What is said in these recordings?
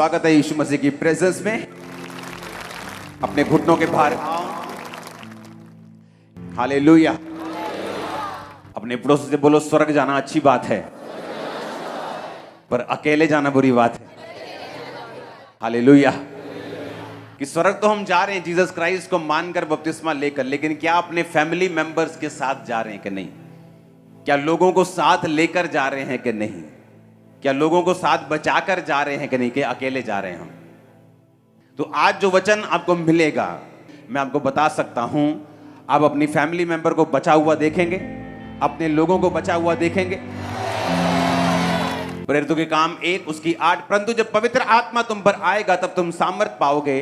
स्वागत है यीशु मसीह की प्रेजेंस में। अपने घुटनों के भार आओ। हालेलुया। अपने पड़ोसी से बोलो, स्वर्ग जाना अच्छी बात है, पर अकेले जाना बुरी बात है। हालेलुया। कि स्वर्ग तो हम जा रहे हैं जीसस क्राइस्ट को मानकर, बपतिस्मा लेकर, लेकिन क्या अपने फैमिली मेंबर्स के साथ जा रहे हैं कि नहीं? क्या लोगों को साथ लेकर जा रहे हैं कि नहीं? क्या लोगों को साथ बचाकर जा रहे हैं कि नहीं, कि अकेले जा रहे हैं हम? तो आज जो वचन आपको मिलेगा, मैं आपको बता सकता हूं, आप अपनी फैमिली मेंबर को बचा हुआ देखेंगे, अपने लोगों को बचा हुआ देखेंगे। प्रेरितों के काम 1 उसकी 8, परंतु जब पवित्र आत्मा तुम पर आएगा तब तुम सामर्थ पाओगे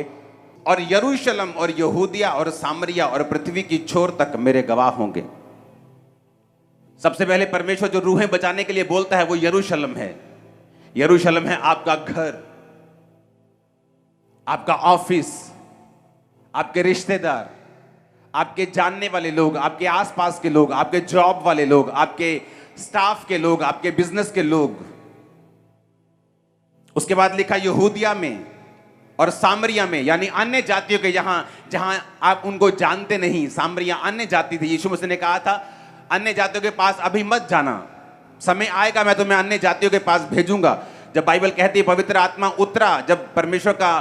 और यरूशलेम और यहूदिया और सामरिया और पृथ्वी की छोर तक मेरे गवाह होंगे। सबसे पहले परमेश्वर जो रूहें बचाने के लिए बोलता है वो यरूशलेम है। यरूशलेम है आपका घर, आपका ऑफिस, आपके रिश्तेदार, आपके जानने वाले लोग, आपके आसपास के लोग, आपके जॉब वाले लोग, आपके स्टाफ के लोग, आपके बिजनेस के लोग। उसके बाद लिखा यहूदिया में और सामरिया में, यानी अन्य जातियों के, जहां आप उनको जानते नहीं। सामरिया अन्य जाति थी। यीशु मसीह ने कहा था अन्य जातियों के पास अभी मत जाना, समय आएगा मैं तुम्हें अन्य जातियों के पास भेजूंगा। जब बाइबल कहती है पवित्र आत्मा उतरा, जब परमेश्वर का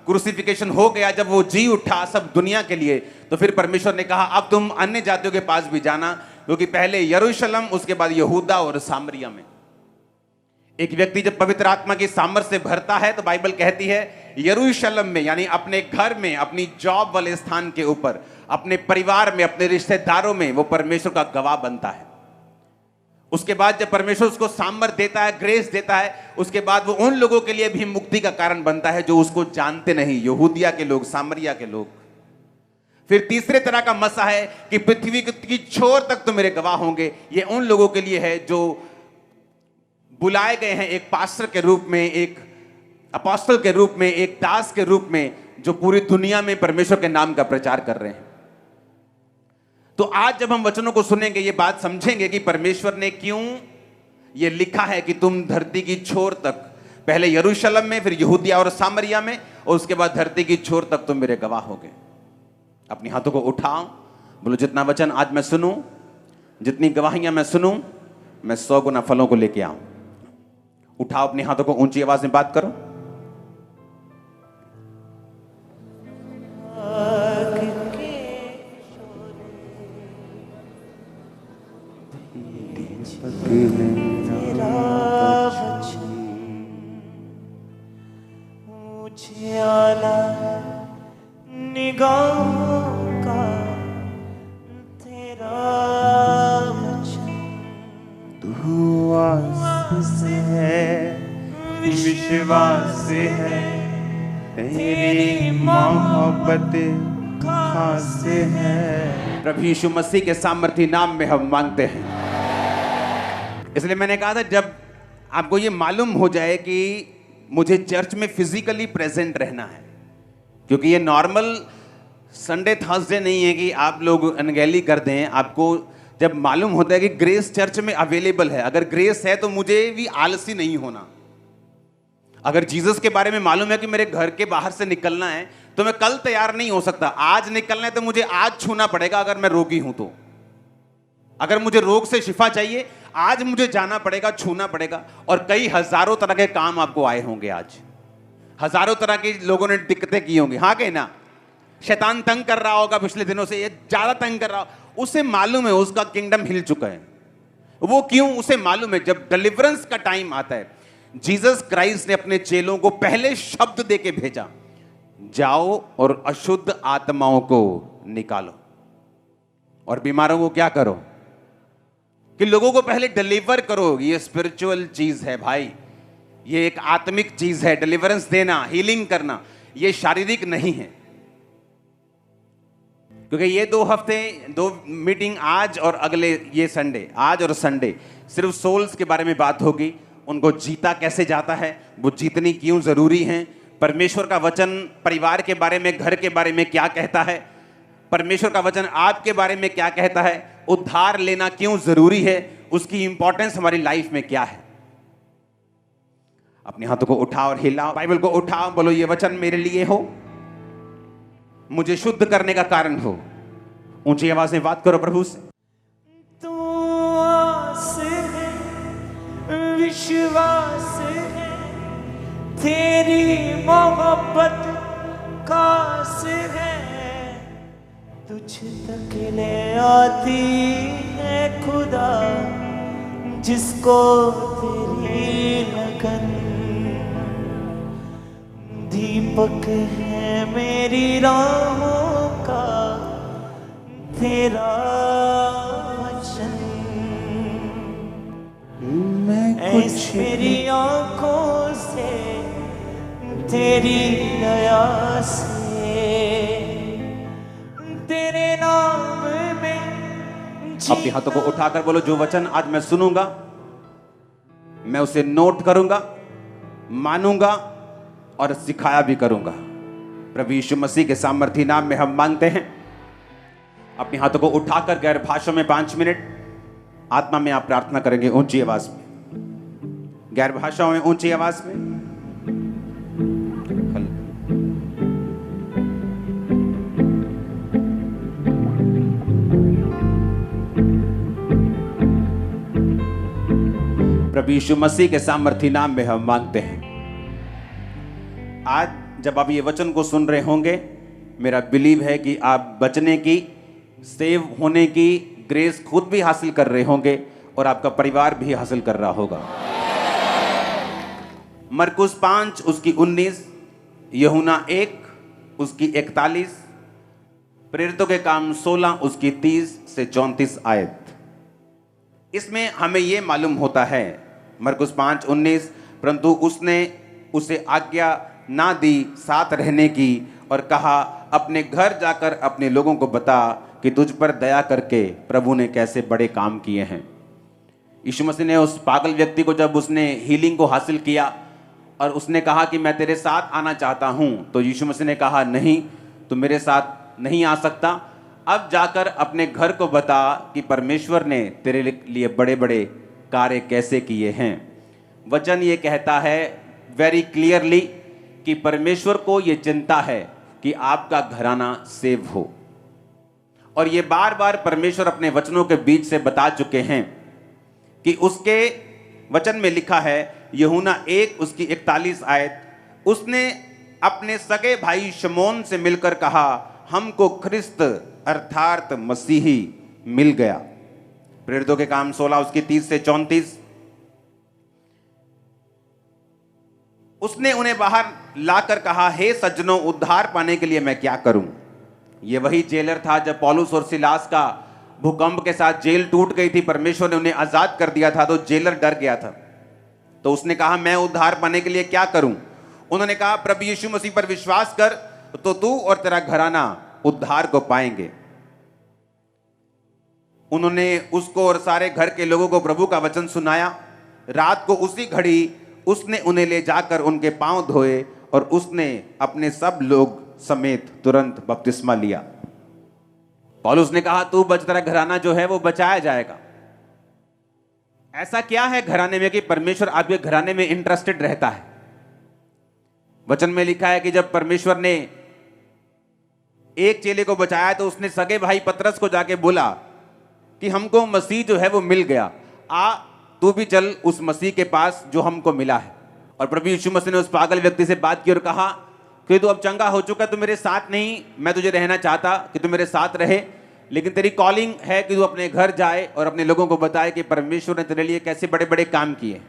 क्रूसिफिकेशन हो गया, जब वो जी उठा सब दुनिया के लिए, तो फिर परमेश्वर ने कहा अब तुम अन्य जातियों के पास भी जाना, क्योंकि पहले यरूशलेम, उसके बाद यहूदा और सामरिया में। एक व्यक्ति जब पवित्र आत्मा की सामर्थ से भरता है तो बाइबल कहती है यरूशलेम में, यानी अपने घर में, अपनी जॉब वाले स्थान के ऊपर, अपने परिवार में, अपने रिश्तेदारों में वो परमेश्वर का गवाह बनता है। उसके बाद जब परमेश्वर उसको सामर्थ देता है, ग्रेस देता है, उसके बाद वो उन लोगों के लिए भी मुक्ति का कारण बनता है जो उसको जानते नहीं, यहूदिया के लोग, सामरिया के लोग। फिर तीसरे तरह का मसा है कि पृथ्वी की छोर तक तो मेरे गवाह होंगे। ये उन लोगों के लिए है जो बुलाए गए हैं एक पास्टर के रूप में, एक अपोस्टल के रूप में, एक दास के रूप में, जो पूरी दुनिया में परमेश्वर के नाम का प्रचार कर रहे हैं। तो आज जब हम वचनों को सुनेंगे, ये बात समझेंगे कि परमेश्वर ने क्यों ये लिखा है कि तुम धरती की छोर तक, पहले यरूशलेम में, फिर यहूदिया और सामरिया में, और उसके बाद धरती की छोर तक तुम मेरे गवाह होगे। अपनी हाथों को उठाओ, बोलो जितना वचन आज मैं सुनूं, जितनी गवाहियां मैं सुनूं, मैं 100 गुना फलों को लेके आऊं। उठाओ अपने हाथों को, ऊंची आवाज में बात करो। निगाहों का तेरा तू आस है, विश्वास है, तेरी मोहब्बत खास है। प्रभु यीशु मसीह के सामर्थी नाम में हम मांगते हैं। इसलिए मैंने कहा था जब आपको ये मालूम हो जाए कि मुझे चर्च में फिजिकली प्रेजेंट रहना है, क्योंकि ये नॉर्मल संडे थर्सडे नहीं है कि आप लोग अनगैली कर दें। आपको जब मालूम होता है कि ग्रेस चर्च में अवेलेबल है, अगर ग्रेस है तो मुझे भी आलसी नहीं होना। अगर जीसस के बारे में मालूम है कि मेरे घर के बाहर से निकलना है तो मैं कल तैयार नहीं हो सकता। आज निकलना है तो मुझे आज छूना पड़ेगा, अगर मैं रोगी हूं तो। अगर मुझे रोग से शिफा चाहिए, आज मुझे जाना पड़ेगा, छूना पड़ेगा। और कई हजारों तरह के काम आपको आए होंगे, आज हजारों तरह के लोगों ने दिक्कतें की होंगी। हाँ कहीं ना, शैतान तंग कर रहा होगा पिछले दिनों से, ये ज्यादा तंग कर रहा हो, उसे मालूम है उसका किंगडम हिल चुका है। वो क्यों? उसे मालूम है जब डिलीवरेंस का टाइम आता है, जीसस क्राइस्ट ने अपने चेलों को पहले शब्द देके भेजा, जाओ और अशुद्ध आत्माओं को निकालो और बीमारों को क्या करो, कि लोगों को पहले डिलीवर करो। ये स्पिरिचुअल चीज है भाई, ये एक आत्मिक चीज है। डिलीवरेंस देना, हीलिंग करना, ये शारीरिक नहीं है। क्योंकि ये 2 हफ्ते, 2 मीटिंग, आज और अगले ये संडे, आज और संडे, सिर्फ सोल्स के बारे में बात होगी। उनको जीता कैसे जाता है, वो जीतनी क्यों जरूरी है, परमेश्वर का वचन परिवार के बारे में, घर के बारे में क्या कहता है, परमेश्वर का वचन आपके बारे में क्या कहता है, उद्धार लेना क्यों जरूरी है, उसकी इंपॉर्टेंस हमारी लाइफ में क्या है। अपने हाथों को उठाओ और हिलाओ, बाइबल को उठाओ, बोलो ये वचन मेरे लिए हो, मुझे शुद्ध करने का कारण हो। ऊंची आवाज में बात करो प्रभु से। तू आस है, विश्वास है, तेरी मोहब्बत खास है, तुझ तक ले आती है खुदा, जिसको तेरी लगन। दीपक है मेरी राहों का तेरा वचन, मैं कुछ मेरी आंखों से तेरी दया से, तेरे नाम में अपने हाथों को उठाकर बोलो जो वचन आज मैं सुनूंगा मैं उसे नोट करूंगा, मानूंगा और सिखाया भी करूंगा। प्रभु यीशु मसीह के सामर्थी नाम में हम मांगते हैं। अपने हाथों को उठाकर गैर भाषा में 5 मिनट आत्मा में आप प्रार्थना करेंगे, ऊंची आवाज में, गैर भाषाओं में ऊंची आवाज में। प्रभु यीशु मसीह के सामर्थी नाम में हम मांगते हैं। आज जब आप ये वचन को सुन रहे होंगे, मेरा बिलीव है कि आप बचने की, सेव होने की ग्रेस खुद भी हासिल कर रहे होंगे और आपका परिवार भी हासिल कर रहा होगा। मरकुस 5 उसकी 19, यूहन्ना 1 उसकी 41, प्रेरितों के काम 16 उसकी 30 से 34 आयत। इसमें हमें यह मालूम होता है, मरकुस 5:19, परंतु उसने उसे आज्ञा ना दी साथ रहने की और कहा अपने घर जाकर अपने लोगों को बता कि तुझ पर दया करके प्रभु ने कैसे बड़े काम किए हैं। यीशु मसीह ने उस पागल व्यक्ति को, जब उसने हीलिंग को हासिल किया और उसने कहा कि मैं तेरे साथ आना चाहता हूं, तो यीशु मसीह ने कहा नहीं, तू मेरे साथ नहीं आ सकता, अब जाकर अपने घर को बता कि परमेश्वर ने तेरे लिए बड़े बड़े कार्य कैसे किए हैं। वचन ये कहता है वेरी क्लियरली कि परमेश्वर को ये चिंता है कि आपका घराना सेव हो, और ये बार बार परमेश्वर अपने वचनों के बीच से बता चुके हैं कि उसके वचन में लिखा है, यूहन्ना 1 उसकी 41 आयत, उसने अपने सगे भाई शमौन से मिलकर कहा हमको ख्रिस्त अर्थात मसीही मिल गया। प्रेरितों के काम 16 उसकी 30 से 34, उसने उन्हें बाहर लाकर कहा हे सज्जनों, उद्धार पाने के लिए मैं क्या करूं। यह वही जेलर था जब पौलुस और सिलास का भूकंप के साथ जेल टूट गई थी, परमेश्वर ने उन्हें आजाद कर दिया था, तो जेलर डर गया था। तो उसने कहा मैं उद्धार पाने के लिए क्या करूं। उन्होंने कहा प्रभु यीशु मसीह पर विश्वास कर तो तू और तेरा घराना उद्धार को पाएंगे। उन्होंने उसको और सारे घर के लोगों को प्रभु का वचन सुनाया। रात को उसी घड़ी उसने उन्हें ले जाकर उनके पांव धोए और उसने अपने सब लोग समेत तुरंत बपतिस्मा लिया। पौलुस ने कहा तू बच, तेरा घराना जो है वो बचाया जाएगा। ऐसा क्या है घराने में कि परमेश्वर आपके घराने में इंटरेस्टेड रहता है। वचन में लिखा है कि जब परमेश्वर ने एक चेले को बचाया तो उसने सगे भाई पतरस को जाके बोला कि हमको मसीह जो है वो मिल गया, आ तू भी चल उस मसीह के पास जो हमको मिला है। और प्रभु यीशु मसीह ने उस पागल व्यक्ति से बात की और कहा कि तू अब चंगा हो चुका, तू मेरे साथ नहीं, मैं तुझे रहना चाहता कि तू मेरे साथ रहे, लेकिन तेरी कॉलिंग है कि तू अपने घर जाए और अपने लोगों को बताए कि परमेश्वर ने तेरे लिए कैसे बड़े बड़े काम किए।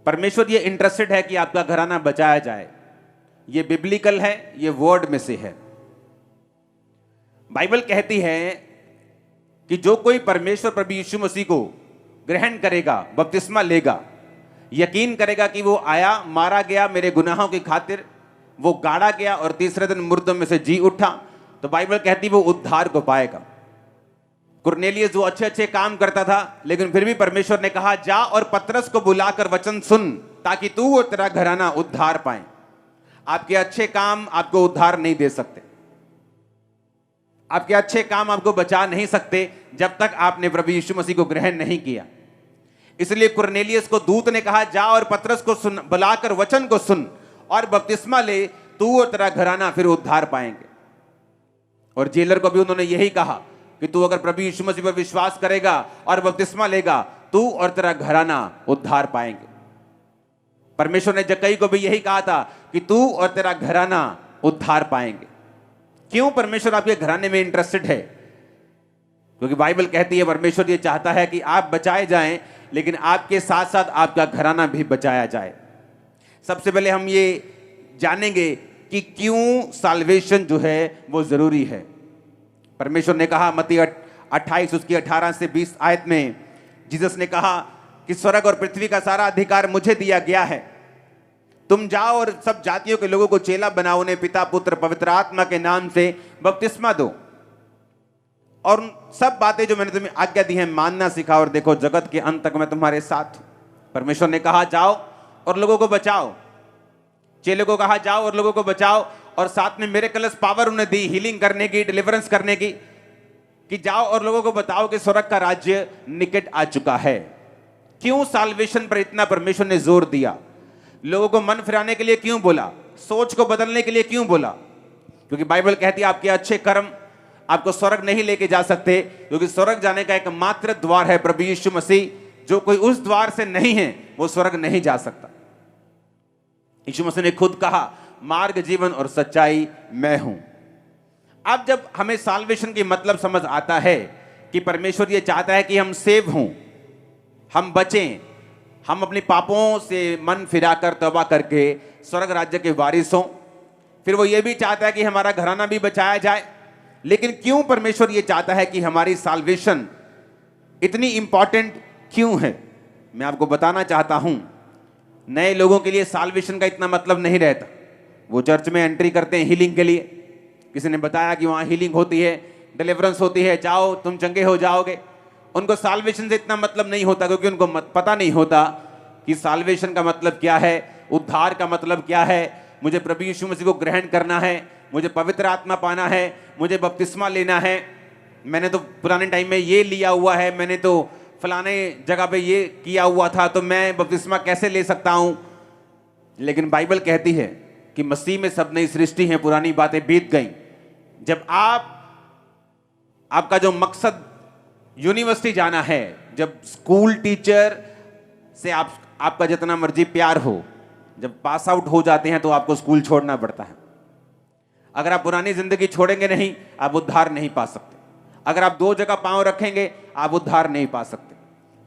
परमेश्वर ये इंटरेस्टेड है कि आपका घराना बचाया जाए। ये बिब्लिकल है, ये वर्ड में से है। बाइबल कहती है कि जो कोई परमेश्वर प्रभु यीशु मसीह को ग्रहण करेगा, बपतिस्मा लेगा, यकीन करेगा कि वो आया, मारा गया मेरे गुनाहों की खातिर, वो गाड़ा गया और तीसरे दिन मुर्दों में से जी उठा, तो बाइबल कहती वो उद्धार को पाएगा। कुरनेलियस जो अच्छे अच्छे काम करता था, लेकिन फिर भी परमेश्वर ने कहा जा और पतरस को बुलाकर वचन सुन ताकि तू और तेरा घराना उद्धार पाए। आपके अच्छे काम आपको उद्धार नहीं दे सकते, आपके अच्छे काम आपको बचा नहीं सकते जब तक आपने प्रभु यीशु मसीह को ग्रहण नहीं किया। इसलिए कुरनेलियस को दूत ने कहा, जा और पतरस को सुन, बुलाकर वचन को सुन और बपतिस्मा ले, तू और तेरा घराना फिर उद्धार पाएंगे। और जेलर को भी उन्होंने यही कहा कि तू अगर प्रभु यीशु मसीह पर विश्वास करेगा और बपतिस्मा लेगा, तू और तेरा घराना उद्धार पाएंगे। परमेश्वर ने जक्कई को भी यही कहा था कि तू और तेरा घराना उद्धार पाएंगे। क्यों परमेश्वर आपके घराने में इंटरेस्टेड है? क्योंकि बाइबल कहती है परमेश्वर ये चाहता है कि आप बचाए जाएं, लेकिन आपके साथ साथ आपका घराना भी बचाया जाए। सबसे पहले हम ये जानेंगे कि क्यों साल्वेशन जो है वो जरूरी है। परमेश्वर ने कहा मत्ती 28 उसकी 18 से 20 आयत में, जीसस ने कहा कि स्वर्ग और पृथ्वी का सारा अधिकार मुझे दिया गया है, तुम जाओ और सब जातियों के लोगों को चेला बनाओ, उन्हें पिता पुत्र पवित्र आत्मा के नाम से बपतिस्मा दो, और सब बातें जो मैंने तुम्हें आज्ञा दी है मानना सिखाओ, और देखो जगत के अंत तक मैं तुम्हारे साथ हूं। परमेश्वर ने कहा जाओ और लोगों को बचाओ, चेले को कहा जाओ और लोगों को बचाओ, और साथ में मिरेकल्स पावर उन्हें दी हीलिंग करने की, डिलीवरेंस करने की, कि जाओ और लोगों को बताओ कि स्वर्ग का राज्य निकट आ चुका है। क्यों साल्वेशन पर इतना परमेश्वर ने जोर दिया? लोगों को मन फिराने के लिए क्यों बोला? सोच को बदलने के लिए क्यों बोला? क्योंकि बाइबल कहती है आपके अच्छे कर्म आपको स्वर्ग नहीं लेके जा सकते, क्योंकि स्वर्ग जाने का एकमात्र द्वार है प्रभु यीशु मसीह। जो कोई उस द्वार से नहीं है वो स्वर्ग नहीं जा सकता। यीशु मसीह ने खुद कहा मार्ग जीवन और सच्चाई मैं हूं। अब जब हमें साल्वेशन की मतलब समझ आता है कि परमेश्वर ये चाहता है कि हम सेव हों, हम बचें, हम अपने पापों से मन फिराकर तौबा करके स्वर्ग राज्य के वारिस हों, फिर वो ये भी चाहता है कि हमारा घराना भी बचाया जाए। लेकिन क्यों परमेश्वर ये चाहता है कि हमारी साल्वेशन इतनी इंपॉर्टेंट क्यों है? मैं आपको बताना चाहता हूं। नए लोगों के लिए साल्वेशन का इतना मतलब नहीं रहता। वो चर्च में एंट्री करते हैं हीलिंग के लिए, किसी ने बताया कि वहाँ हीलिंग होती है, डिलीवरेंस होती है, जाओ तुम चंगे हो जाओगे। उनको साल्वेशन से इतना मतलब नहीं होता, क्योंकि उनको पता नहीं होता कि साल्वेशन का मतलब क्या है, उद्धार का मतलब क्या है। मुझे प्रभु यीशु मसीह को ग्रहण करना है, मुझे पवित्र आत्मा पाना है, मुझे बपतिस्मा लेना है। मैंने तो पुराने टाइम में ये लिया हुआ है, मैंने तो फलाने जगह पे ये किया हुआ था, तो मैं बपतिस्मा कैसे ले सकता हूं? लेकिन बाइबल कहती है कि मसीह में सब नई सृष्टि है, पुरानी बातें बीत गई। जब आपका जो मकसद यूनिवर्सिटी जाना है, जब स्कूल टीचर से आपका जितना मर्जी प्यार हो, जब पास आउट हो जाते हैं तो आपको स्कूल छोड़ना पड़ता है। अगर आप पुरानी जिंदगी छोड़ेंगे नहीं, आप उद्धार नहीं पा सकते। अगर आप दो जगह पांव रखेंगे, आप उद्धार नहीं पा सकते।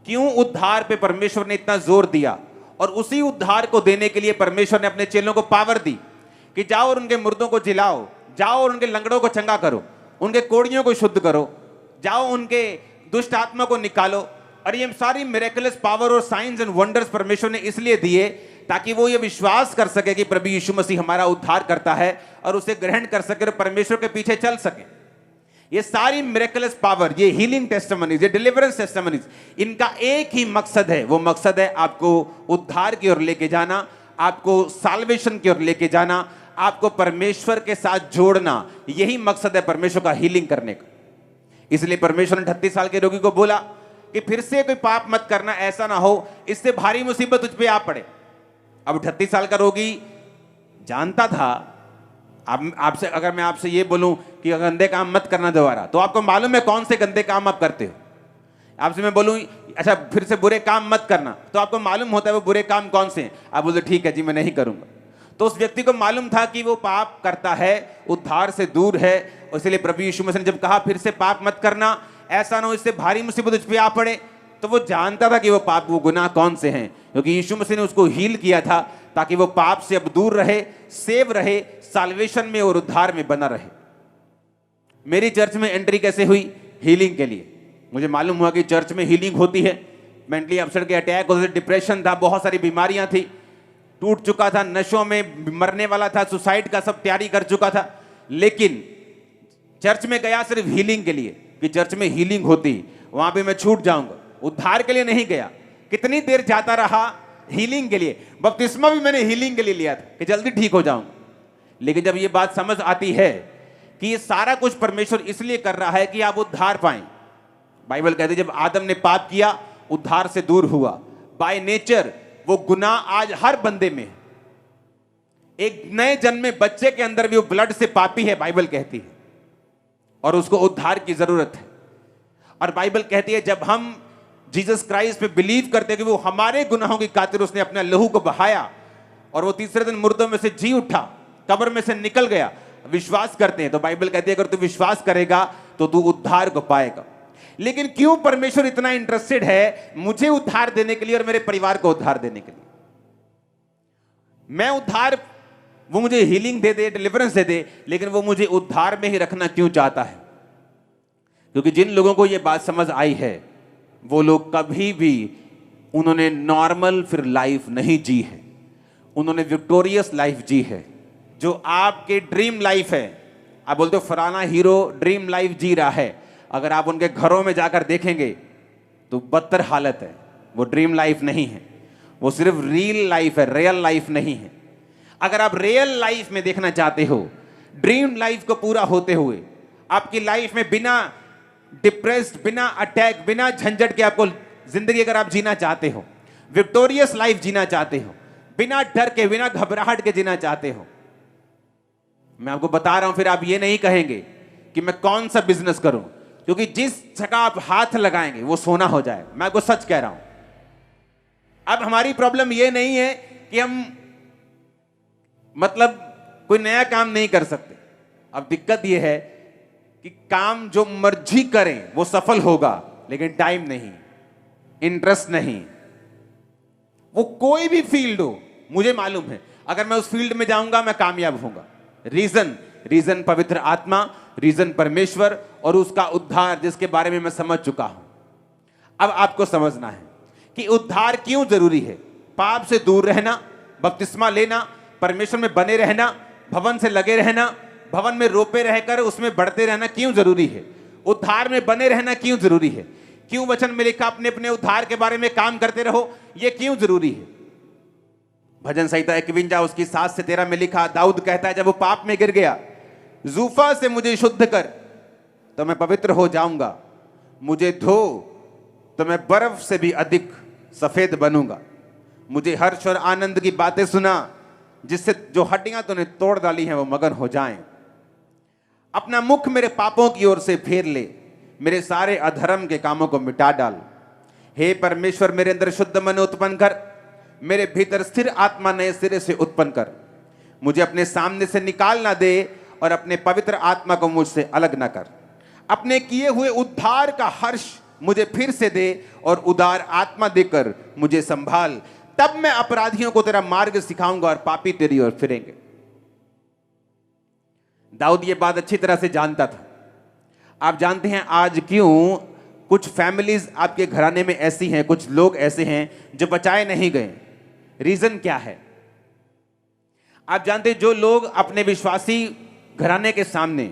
क्यों उद्धार पे परमेश्वर ने इतना जोर दिया? और उसी उद्धार को देने के लिए परमेश्वर ने अपने चेलों को पावर दी कि जाओ और उनके मुर्दों को जिलाओ, जाओ और उनके लंगड़ों को चंगा करो, उनके कोड़ियों को शुद्ध करो, जाओ उनके दुष्ट आत्मा को निकालो। और ये सारी मिरेकलस पावर और साइंस एंड वंडर्स परमेश्वर ने इसलिए दिए ताकि वो ये विश्वास कर सके कि प्रभु यीशु मसीह हमारा उद्धार करता है, और उसे ग्रहण कर सके और परमेश्वर के पीछे चल सके। ये सारी मिरेकलस पावर, ये हीलिंग टेस्टिमनीज, ये डिलीवरेंस टेस्टिमनीज, इनका एक ही मकसद है। वो मकसद है आपको उद्धार की ओर लेके जाना, आपको साल्वेशन की ओर लेके जाना, आपको परमेश्वर के साथ जोड़ना। यही मकसद है परमेश्वर का हीलिंग करने का। इसलिए परमेश्वर ने 38 साल के रोगी को बोला कि फिर से कोई पाप मत करना, ऐसा ना हो इससे भारी मुसीबत तुझ पे आ पड़े। अब 38 साल का रोगी जानता था। आपसे अगर मैं आपसे ये बोलूं कि गंदे काम मत करना दोबारा, तो आपको मालूम है कौन से गंदे काम आप करते हो। आपसे मैं बोलूं अच्छा फिर से बुरे काम मत करना, तो आपको मालूम होता है वो बुरे काम कौन से हैं। आप बोलते ठीक है जी मैं नहीं करूंगा। तो उस व्यक्ति को मालूम था कि वो पाप करता है, उद्धार से दूर है। इसलिए प्रभु यीशु मसीह ने जब कहा फिर से पाप मत करना, ऐसा ना हो इससे भारी मुसीबत उस पर आ पड़े, तो वो जानता था कि वो पाप, वो गुनाह कौन से हैं, क्योंकि यीशु मसीह ने उसको हील किया था ताकि वो पाप से अब दूर रहे, सेव रहे, साल्वेशन में और उद्धार में बना रहे। मेरी चर्च में एंट्री कैसे हुई? हीलिंग के लिए। मुझे मालूम हुआ कि चर्च में हीलिंग होती है। मेंटली अपसेट के अटैक होते थे, डिप्रेशन था, बहुत सारी बीमारियां थी, टूट चुका था, नशों में मरने वाला था, सुसाइड का सब तैयारी कर चुका था। लेकिन चर्च में गया सिर्फ हीलिंग के लिए, कि चर्च में हीलिंग होती, वहां पे मैं छूट जाऊंगा। उद्धार के लिए नहीं गया। कितनी देर जाता रहा? हीलिंग के लिए। बपतिस्मा भी मैंने हीलिंग के लिए लिया था कि जल्दी ठीक हो जाऊंगा। लेकिन जब ये बात समझ आती है कि ये सारा कुछ परमेश्वर इसलिए कर रहा है कि आप उद्धार पाएं। बाइबल कहती है जब आदम ने पाप किया उद्धार से दूर हुआ। बाय नेचर वो गुनाह आज हर बंदे में है। एक नए जन्मे बच्चे के अंदर भी वो ब्लड से पापी है, बाइबल कहती है, और उसको उद्धार की जरूरत है। और बाइबल कहती है जब हम जीसस क्राइस्ट पे बिलीव करते हैं कि वो हमारे गुनाहों की खातिर उसने अपना लहू को बहाया और वो तीसरे दिन मुर्दों में से जी उठा, कब्र में से निकल गया, विश्वास करते हैं, तो बाइबल कहती है अगर तू विश्वास करेगा तो तू उद्धार को पाएगा। लेकिन क्यों परमेश्वर इतना इंटरेस्टेड है मुझे उद्धार देने के लिए और मेरे परिवार को उद्धार देने के लिए? मैं उद्धार, वो मुझे हीलिंग दे दे, डिलीवरेंस दे दे, लेकिन वो मुझे उद्धार में ही रखना क्यों चाहता है? क्योंकि जिन लोगों को यह बात समझ आई है वो लोग कभी भी उन्होंने नॉर्मल फिर लाइफ नहीं जी है, उन्होंने विक्टोरियस लाइफ जी है। जो आपके ड्रीम लाइफ है, आप बोलते हो फलाना हीरो ड्रीम लाइफ जी रहा है, अगर आप उनके घरों में जाकर देखेंगे तो बदतर हालत है। वो ड्रीम लाइफ नहीं है, वो सिर्फ रियल लाइफ है, रियल लाइफ नहीं है। अगर आप रियल लाइफ में देखना चाहते हो, ड्रीम लाइफ को पूरा होते हुए आपकी लाइफ में बिना डिप्रेस्ड, बिना अटैक, बिना झंझट के आपको जिंदगी अगर आप जीना चाहते हो, विक्टोरियस लाइफ जीना चाहते हो, बिना डर के, बिना घबराहट के जीना चाहते हो, मैं आपको बता रहा हूं, फिर आप ये नहीं कहेंगे कि मैं कौन सा बिजनेस करूं, क्योंकि जिस जगह आप हाथ लगाएंगे वो सोना हो जाए। मैं आपको सच कह रहा हूं। अब हमारी प्रॉब्लम ये नहीं है कि हम मतलब कोई नया काम नहीं कर सकते। अब दिक्कत ये है कि काम जो मर्जी करें वो सफल होगा, लेकिन टाइम नहीं, इंटरेस्ट नहीं। वो कोई भी फील्ड हो, मुझे मालूम है अगर मैं उस फील्ड में जाऊंगा मैं कामयाब होऊंगा। रीजन पवित्र आत्मा, रीजन परमेश्वर और उसका उद्धार, जिसके बारे में मैं समझ चुका हूं। अब आपको समझना है कि उद्धार क्यों जरूरी है। पाप से दूर रहना, बपतिस्मा लेना, परमेश्वर में बने रहना, भवन से लगे रहना, भवन में रोपे रहकर उसमें बढ़ते रहना क्यों जरूरी है? उद्धार में बने रहना क्यों जरूरी है? क्यों वचन में लिखा अपने अपने उद्धार के बारे में काम करते रहो, यह क्यों जरूरी है? भजन संहिता 51 उसकी 7 से 13 में लिखा, दाऊद कहता है जब वो पाप में गिर गया, जूफा से मुझे शुद्ध कर तो मैं पवित्र हो जाऊंगा, मुझे धो तो मैं बर्फ से भी अधिक सफेद बनूंगा। मुझे हर्ष और आनंद की बातें सुना, जिससे जो हड्डियां तूने तोड़ डाली हैं वो मगन हो जाएं। अपना मुख मेरे पापों की ओर से फेर ले, मेरे सारे अधर्म के कामों को मिटा डाल। हे परमेश्वर, मेरे अंदर शुद्ध मन उत्पन्न कर, मेरे भीतर स्थिर आत्मा नए सिरे से उत्पन्न कर। मुझे अपने सामने से निकाल ना दे और अपने पवित्र आत्मा को मुझसे अलग ना कर। अपने किए हुए उद्धार का हर्ष मुझे फिर से दे और उदार आत्मा देकर मुझे संभाल। तब मैं अपराधियों को तेरा मार्ग सिखाऊंगा और पापी तेरी ओर फिरेंगे। दाऊद ये बात अच्छी तरह से जानता था। आप जानते हैं आज क्यों कुछ फैमिलीज आपके घराने में ऐसी हैं, कुछ लोग ऐसे हैं जो बचाए नहीं गए? रीजन क्या है? आप जानते हैं जो लोग अपने विश्वासी घराने के सामने,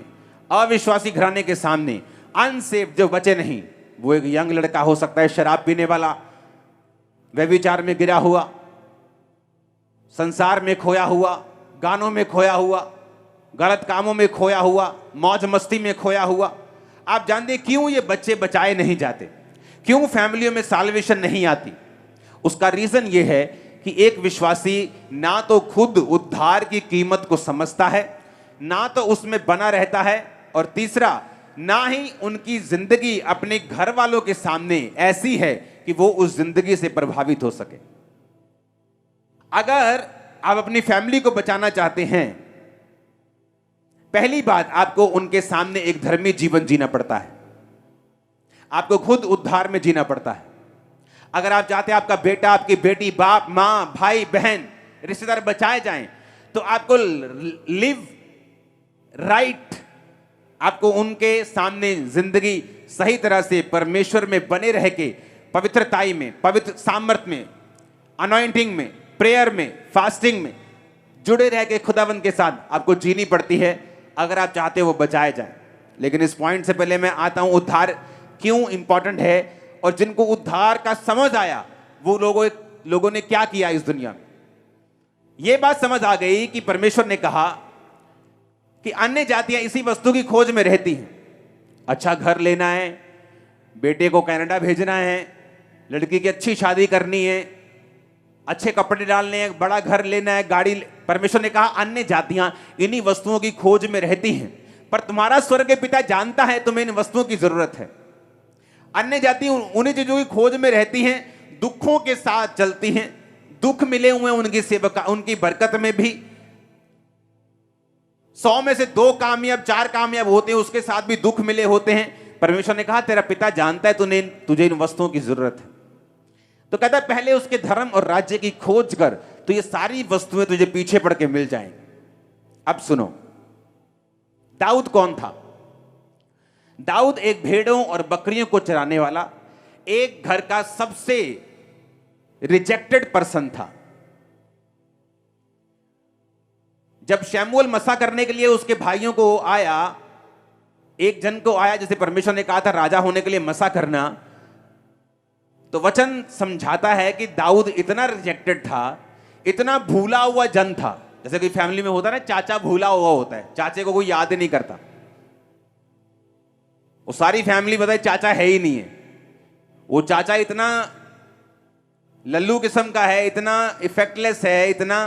अविश्वासी घराने के सामने अनसेफ जो बचे नहीं, वो एक यंग लड़का हो सकता है, शराब पीने वाला, व्यभिचार में गिरा हुआ, संसार में खोया हुआ, गानों में खोया हुआ, गलत कामों में खोया हुआ, मौज मस्ती में खोया हुआ। आप जानते हैं क्यों ये बच्चे बचाए नहीं जाते? क्यों फैमिलियों में साल्वेशन नहीं आती? उसका रीजन ये है कि एक विश्वासी ना तो खुद उद्धार की कीमत को समझता है, ना तो उसमें बना रहता है, और तीसरा ना ही उनकी जिंदगी अपने घर वालों के सामने ऐसी है कि वो उस जिंदगी से प्रभावित हो सके। अगर आप अपनी फैमिली को बचाना चाहते हैं, पहली बात आपको उनके सामने एक धर्मी जीवन जीना पड़ता है। आपको खुद उद्धार में जीना पड़ता है। अगर आप चाहते हैं आपका बेटा, आपकी बेटी, बाप, मां, भाई, बहन, रिश्तेदार बचाए जाएं, तो आपको लिव राइट, आपको उनके सामने जिंदगी सही तरह से परमेश्वर में बने रह के, पवित्रताई में, पवित्र सामर्थ में, अनॉइंटिंग में, प्रेयर में, फास्टिंग में जुड़े रह के खुदावंद के साथ आपको जीनी पड़ती है अगर आप चाहते हो वो बचाए जाए। लेकिन इस पॉइंट से पहले मैं आता हूं उद्धार क्यों इंपॉर्टेंट है, और जिनको उद्धार का समझ आया वो लोगों ने क्या किया इस दुनिया में। यह बात समझ आ गई कि परमेश्वर ने कहा कि अन्य जातियां इसी वस्तु की खोज में रहती हैं। अच्छा घर लेना है, बेटे को कनाडा भेजना है, लड़की की अच्छी शादी करनी है, अच्छे कपड़े डालने हैं, बड़ा घर लेना है, गाड़ी। परमेश्वर ने कहा अन्य जातियां इन्हीं वस्तुओं की खोज में रहती हैं, पर तुम्हारा स्वर्ग पिता जानता है तुम्हें इन वस्तुओं की जरूरत है। अन्य जाति उन्हीं चीजों की खोज में रहती हैं, दुखों के साथ चलती हैं, दुख मिले हुए उनकी सेवका, उनकी बरकत में भी 100 में से 2 कामयाब 4 कामयाब होते हैं, उसके साथ भी दुख मिले होते हैं। परमेश्वर ने कहा तेरा पिता जानता है तुझे इन वस्तुओं की जरूरत है। तो कहता है पहले उसके धर्म और राज्य की खोज कर, तो ये सारी वस्तुएं तुझे पीछे पड़ के मिल जाएंगी। अब सुनो, दाऊद कौन था? दाऊद एक भेड़ों और बकरियों को चराने वाला, एक घर का सबसे रिजेक्टेड पर्सन था। जब शमूएल मसा करने के लिए उसके भाइयों को आया, एक जन को आया जैसे परमेश्वर ने कहा था राजा होने के लिए मसा करना, तो वचन समझाता है कि दाऊद इतना रिजेक्टेड था, इतना भूला हुआ जन था। जैसे कोई फैमिली में होता है ना, चाचा भूला हुआ होता है, चाचे को कोई याद ही नहीं करता। वो सारी फैमिली बताए चाचा है ही नहीं है, वो चाचा इतना लल्लू किस्म का है, इतना इफेक्टलेस है, इतना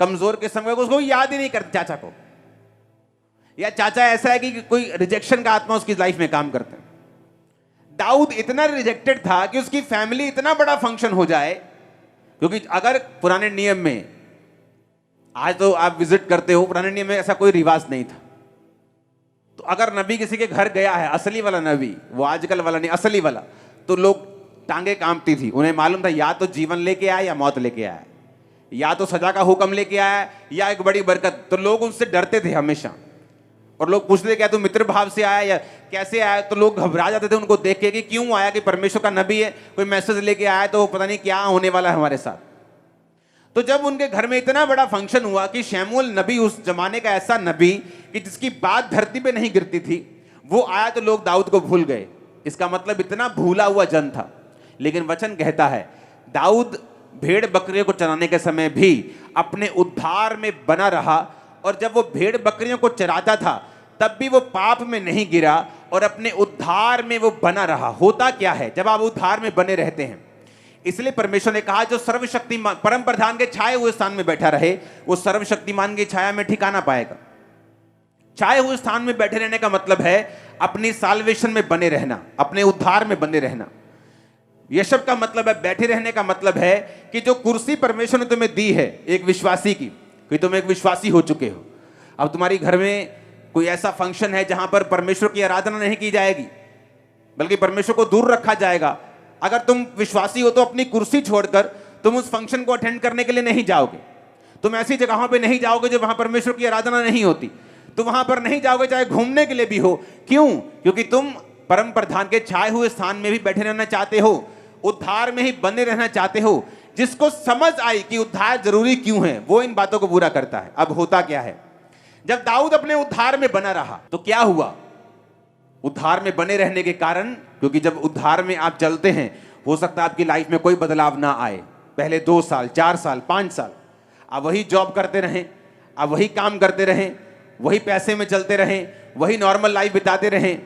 कमजोर किस्म का, उसको याद ही नहीं करता चाचा को। या चाचा ऐसा है कि कोई रिजेक्शन का आत्मा उसकी लाइफ में काम करता है। दाऊद इतना रिजेक्टेड था कि उसकी फैमिली इतना बड़ा फंक्शन हो जाए, क्योंकि अगर पुराने नियम में, आज तो आप विजिट करते हो, पुराने नियम में ऐसा कोई रिवाज नहीं था। तो अगर नबी किसी के घर गया है, असली वाला नबी, वो आजकल वाला नहीं, असली वाला, तो लोग टांगे कांपती थी। उन्हें मालूम था या तो जीवन लेके आया या मौत लेके आया, या तो सजा का हुक्म लेके आया या एक बड़ी बरकत। तो लोग उनसे डरते थे हमेशा, और लोग पूछते क्या तू मित्र भाव से आया या कैसे आया, तो लोग घबरा जाते थे उनको देख के कि क्यों आया, कि परमेश्वर का नबी है, कोई मैसेज लेके आया तो पता नहीं क्या होने वाला है हमारे साथ। तो जब उनके घर में इतना बड़ा फंक्शन हुआ कि शमूएल नबी, उस जमाने का ऐसा नबी कि जिसकी बात धरती पे नहीं गिरती थी, वो आया, तो लोग दाऊद को भूल गए। इसका मतलब इतना भूला हुआ जन था। लेकिन वचन कहता है दाऊद भेड़ बकरियों को चराने के समय भी अपने उद्धार में बना रहा, और जब वो भेड़ बकरियों को चराता था तब भी वो पाप में नहीं गिरा और अपने उद्धार में वो बना रहा। होता क्या है जब आप उद्धार में बने रहते हैं? इसलिए परमेश्वर ने कहा जो सर्वशक्तिमान परम प्रधान के छाए हुए स्थान में बैठा रहे, वो सर्वशक्तिमान की छाया में ठिकाना पाएगा। छाए हुए स्थान में बैठे रहने का मतलब है अपनी साल्वेशन में बने रहना, अपने उद्धार में बने रहना। यशब का मतलब है बैठे रहने का मतलब है कि जो कुर्सी परमेश्वर ने तुम्हें दी है एक विश्वासी की, कि तुम एक विश्वासी हो चुके हो, अब तुम्हारी घर में कोई ऐसा फंक्शन है जहां पर परमेश्वर की आराधना नहीं की जाएगी, बल्कि परमेश्वर को दूर रखा जाएगा। अगर तुम विश्वासी हो तो अपनी कुर्सी छोड़कर तुम उस फंक्शन को अटेंड करने के लिए नहीं जाओगे। तुम ऐसी जगहों पे नहीं जाओगे जो वहां परमेश्वर की आराधना नहीं होती। तुम वहां पर नहीं जाओगे चाहे घूमने के लिए भी हो। क्यों? क्योंकि तुम परम प्रधान के छाए हुए स्थान में भी बैठे रहना चाहते हो, उद्धार में ही बने रहना चाहते हो। जिसको समझ आई कि उद्धार जरूरी क्यों है, वो इन बातों को पूरा करता है। अब होता क्या है, जब दाऊद अपने उद्धार में बना रहा तो क्या हुआ? उद्धार में बने रहने के कारण, क्योंकि जब उद्धार में आप चलते हैं, हो सकता है आपकी लाइफ में कोई बदलाव ना आए। पहले 2 साल 4 साल 5 साल आप वही जॉब करते रहें, आप वही काम करते रहें, वही पैसे में चलते रहें, वही नॉर्मल लाइफ बिताते रहें।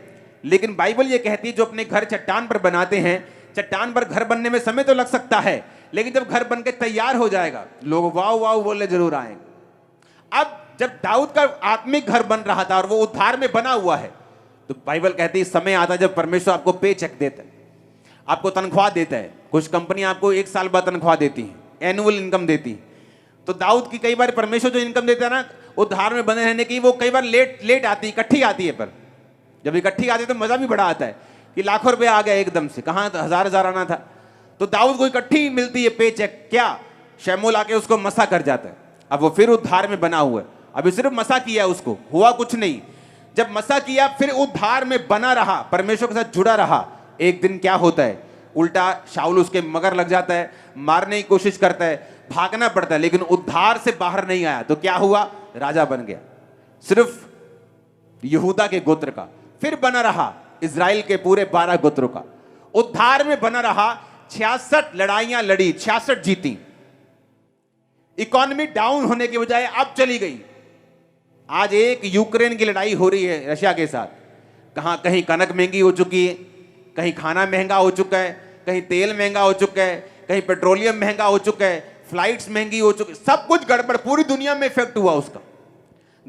लेकिन बाइबल ये कहती है जो अपने घर चट्टान पर बनाते हैं, चट्टान पर घर बनने में समय तो लग सकता है, लेकिन जब घर बनके तैयार हो जाएगा लोग वाव वाव बोलने जरूर आएंगे। अब जब दाऊद का आत्मिक घर बन रहा था और वो उद्धार में बना हुआ है, तो बाइबल कहती है समय आता जब परमेश्वर आपको पे चेक देता है, आपको तनख्वाह देता है। कुछ कंपनी आपको 1 साल बाद तनख्वाह देती है, एनुअल इनकम देती है। तो दाऊद की कई बार परमेश्वर जो इनकम देता है ना उद्धार में बने रहने की, वो कई बार लेट आती है, इकट्ठी आती है। पर जब इकट्ठी आती है तो मजा भी बड़ा आता है कि लाखों रुपए आ गया एकदम से, कहां हजार आना था। तो दाऊद को इकट्ठी मिलती है पे चेक। क्या? शमूएल आके उसको मसा कर जाता है। अब वो फिर उद्धार में बना हुआ है। अभी सिर्फ मसा किया, उसको हुआ कुछ नहीं। जब मसा किया फिर उद्धार में बना रहा, परमेश्वर के साथ जुड़ा रहा। एक दिन क्या होता है, उल्टा शाऊल उसके मगर लग जाता है, मारने की कोशिश करता है, भागना पड़ता है, लेकिन उद्धार से बाहर नहीं आया। तो क्या हुआ? राजा बन गया, सिर्फ यहूदा के गोत्र का। फिर बना रहा इजराइल के पूरे 12 गोत्रों का। उद्धार में बना रहा, 66 लड़ाइयां लड़ी, 66 जीती। इकोनॉमी डाउन होने के बजाय अब चली गई। आज एक यूक्रेन की लड़ाई हो रही है रशिया के साथ। कहीं कनक महंगी हो चुकी है, कहीं खाना महंगा हो चुका है, कहीं तेल महंगा हो चुका है, कहीं पेट्रोलियम महंगा हो चुका है, फ्लाइट्स महंगी हो चुकी, सब कुछ गड़बड़, पूरी दुनिया में इफेक्ट हुआ उसका।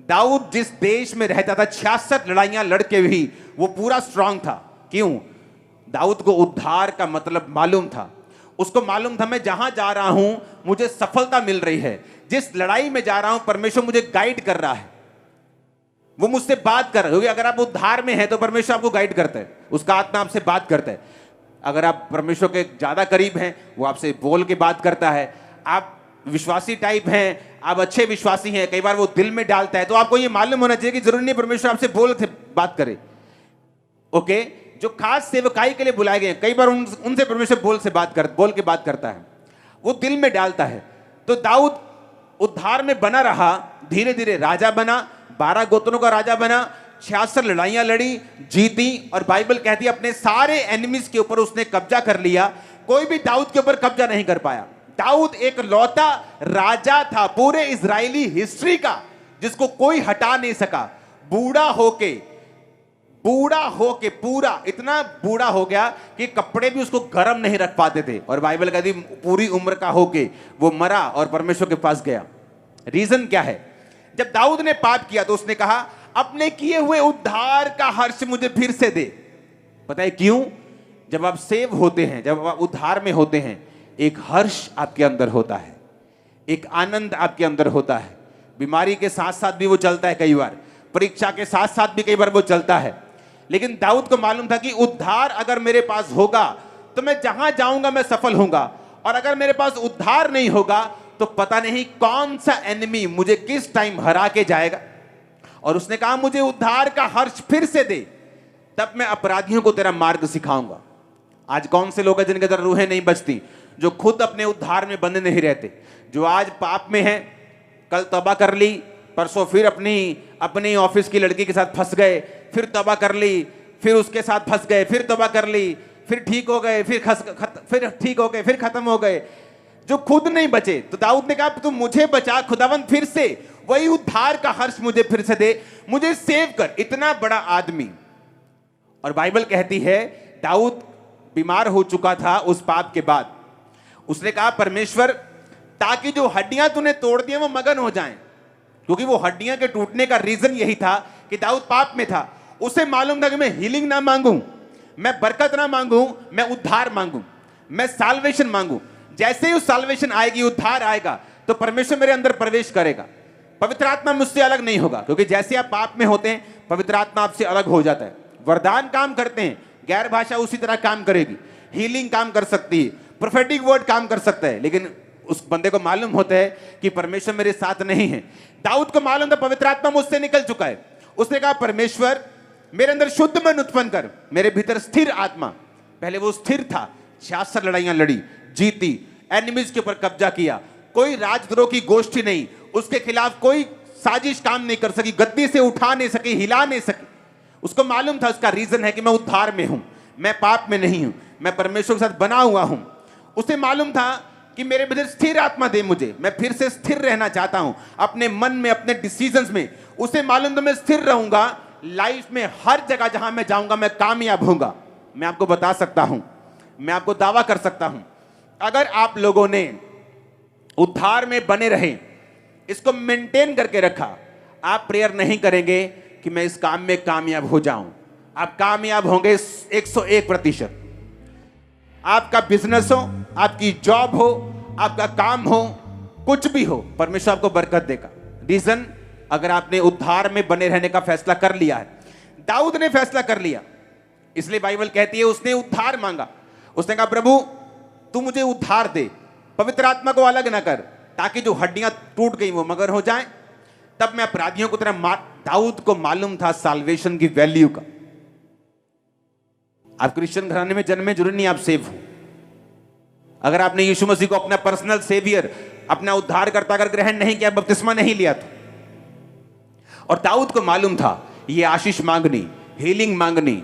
दाऊद जिस देश में रहता था 66 लड़ाइयां लड़के भी वो पूरा स्ट्रांग था। क्यों? दाऊद को उद्धार का मतलब मालूम था। उसको मालूम था मैं जहां जा रहा हूं मुझे सफलता मिल रही है, जिस लड़ाई में जा रहा हूं परमेश्वर मुझे गाइड कर रहा है, वो मुझसे बात कर रहा है। क्योंकि अगर आप उद्धार में हैं तो परमेश्वर आपको गाइड करता है, उसका आत्मा आपसे बात करता है। अगर आप परमेश्वर के ज्यादा करीब हैं वो आपसे बोल के बात करता है। आप विश्वासी टाइप हैं, आप अच्छे विश्वासी हैं, कई बार वो दिल में डालता है, तो आपको ये मालूम होना चाहिए कि जरूरी नहीं परमेश्वर आपसे बोल से बात करे। ओके, जो खास सेवकाई के लिए बुलाए गए हैं कई बार उनसे परमेश्वर बोल के बात करता है, वो दिल में डालता है। तो दाऊद उद्धार में बना रहा, धीरे धीरे राजा बना, 12 गोत्रों का राजा बना, 66 लड़ाइयां लड़ी, जीती, और बाइबल कहती है अपने सारे एनिमीज के ऊपर उसने कब्जा कर लिया। कोई भी दाऊद के ऊपर कब्जा नहीं कर पाया। दाऊद एक लौता राजा था पूरे इजरायली हिस्ट्री का जिसको कोई हटा नहीं सका। बूढ़ा होके पूरा इतना बूढ़ा हो गया कि कपड़े भी उसको गर्म नहीं रख पाते थे, और बाइबल कहती पूरी उम्र का होके वो मरा और परमेश्वर के पास गया। रीजन क्या है? जब दाऊद ने पाप किया तो उसने कहा अपने किए हुए उद्धार का हर्ष मुझे फिर से दे। पता है क्यों? जब आप सेव होते हैं, जब आप उद्धार में होते हैं, एक हर्ष आपके अंदर होता है, एक आनंद आपके अंदर होता है। बीमारी के साथ साथ भी वो चलता है, कई बार परीक्षा के साथ साथ भी कई बार वो चलता है। लेकिन दाऊद को मालूम था कि उद्धार अगर मेरे पास होगा तो मैं जहां जाऊंगा मैं सफल होऊंगा, और अगर मेरे पास उद्धार नहीं होगा तो पता नहीं कौन सा एनिमी मुझे किस टाइम हरा के जाएगा। और उसने कहा मुझे उद्धार का हर्ष फिर से दे, तब मैं अपराधियों को तेरा मार्ग सिखाऊंगा। आज कौन से लोग हैं जिनके अंदर रूहें नहीं बचती, जो खुद अपने उद्धार में बंधे नहीं रहते, जो आज पाप में हैं, कल तौबा कर ली, परसों फिर अपनी ऑफिस की लड़की के साथ फंस गए, फिर तौबा कर ली, फिर उसके साथ फंस गए, फिर तौबा कर ली, फिर ठीक हो गए, फिर ठीक हो गए, फिर खत्म हो गए, जो खुद नहीं बचे। तो दाऊद ने कहा तुम मुझे बचा खुदावंद, फिर से वही उद्धार का हर्ष मुझे फिर से दे, मुझे सेव कर। इतना बड़ा आदमी। और बाइबल कहती है दाऊद बीमार हो चुका था उस पाप के बाद। उसने कहा परमेश्वर ताकि जो हड्डियां तूने तोड़ दी वो मगन हो जाएं, क्योंकि वो हड्डियां के टूटने का रीजन यही था कि दाऊद पाप में था। उसे मालूम था कि मैं हीलिंग ना मांगूं, मैं बरकत ना मांगूं, मैं उद्धार मांगूं, मैं साल्वेशन मांगूं। जैसे ही उस साल्वेशन आएगी, उद्धार आएगा, तो परमेश्वर मेरे अंदर प्रवेश करेगा। पवित्र आत्मा मुझसे अलग नहीं होगा, क्योंकि जैसे आप पाप में होते हैं पवित्र आत्मा आपसे अलग हो जाता है। वरदान काम करते हैं, गैर भाषा उसी तरह काम करेगी, हीलिंग काम कर सकती है, प्रोफेटिक वर्ड काम कर सकता है, लेकिन उस बंदे को मालूम होता है कि परमेश्वर मेरे साथ नहीं है। दाऊद को मालूम था पवित्र आत्मा मुझसे निकल चुका है। उसने कहा परमेश्वर मेरे अंदर शुद्ध मन उत्पन्न कर, मेरे भीतर स्थिर आत्मा। पहले वो स्थिर था, 66 लड़ाइयां लड़ी, जीती, एनिमीज के ऊपर कब्जा किया, कोई राजद्रोह की गोष्ठी नहीं, उसके खिलाफ कोई साजिश काम नहीं कर सकी, गद्दी से उठा नहीं सकी, हिला नहीं सकी। उसको मालूम था उसका रीजन है कि मैं उद्धार में हूं, मैं पाप में नहीं हूं, मैं परमेश्वर के साथ बना हुआ हूं। उसे मालूम था कि मेरे भीतर स्थिर आत्मा दे मुझे, मैं फिर से स्थिर रहना चाहता हूं अपने मन में, अपने डिसीजंस में। उसे मालूम था मैं स्थिर रहूंगा, लाइफ में हर जगह जहां मैं जाऊंगा मैं कामयाब होऊंगा। मैं आपको बता सकता हूं, मैं आपको दावा कर सकता हूं, अगर आप लोगों ने उद्धार में बने रहे, इसको मेंटेन करके रखा, आप प्रेयर नहीं करेंगे कि मैं इस काम में कामयाब हो जाऊं, आप कामयाब होंगे 101%। आपका बिजनेस हो, आपकी जॉब हो, आपका काम हो, कुछ भी हो, परमेश्वर आपको बरकत देगा। रीजन, अगर आपने उद्धार में बने रहने का फैसला कर लिया है। दाऊद ने फैसला कर लिया, इसलिए बाइबल कहती है उसने उद्धार मांगा। उसने कहा प्रभु तू मुझे उद्धार दे, पवित्र आत्मा को अलग ना कर, ताकि जो हड्डियां टूट गई वो मगर हो जाएं, तब मैं अपराधियों को तेरा मार। दाऊद को मालूम था साल्वेशन की वैल्यू का। आप क्रिश्चियन घराने में जन्मे जरूरी नहीं आप सेव हो। अगर आपने यीशु मसीह को अपना पर्सनल सेवियर, अपना उद्धारकर्ता अगर ग्रहण नहीं किया, बपतिस्मा नहीं लिया तो। और दाऊद को मालूम था ये आशीष मांगनी, हीलिंग मांगनी,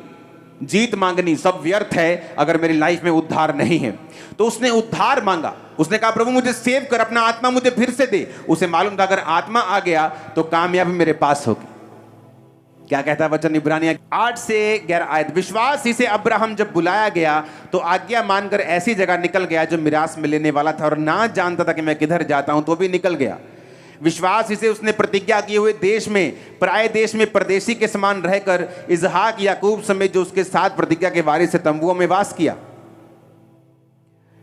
जीत मांगनी सब व्यर्थ है अगर मेरी लाइफ में उद्धार नहीं है। तो उसने उद्धार मांगा। उसने कहा प्रभु मुझे सेव कर, अपना आत्मा मुझे फिर से दे। उसे मालूम था अगर आत्मा आ गया तो कामयाबी मेरे पास होगी। क्या कहता है वचन इब्रानिया 8 से 11 आयत। विश्वास ही से अब्राहम जब बुलाया गया तो आज्ञा मानकर ऐसी जगह निकल गया जो मिरास में लेने वाला था, और ना जानता था कि मैं किधर जाता हूं, तो भी निकल गया। विश्वास ही से उसने प्रतिज्ञा किए हुए देश में, पराये देश में परदेशी के समान रहकर इसहाक याकूब समेत जो उसके साथ प्रतिज्ञा के वारिस से तंबुओं में वास किया,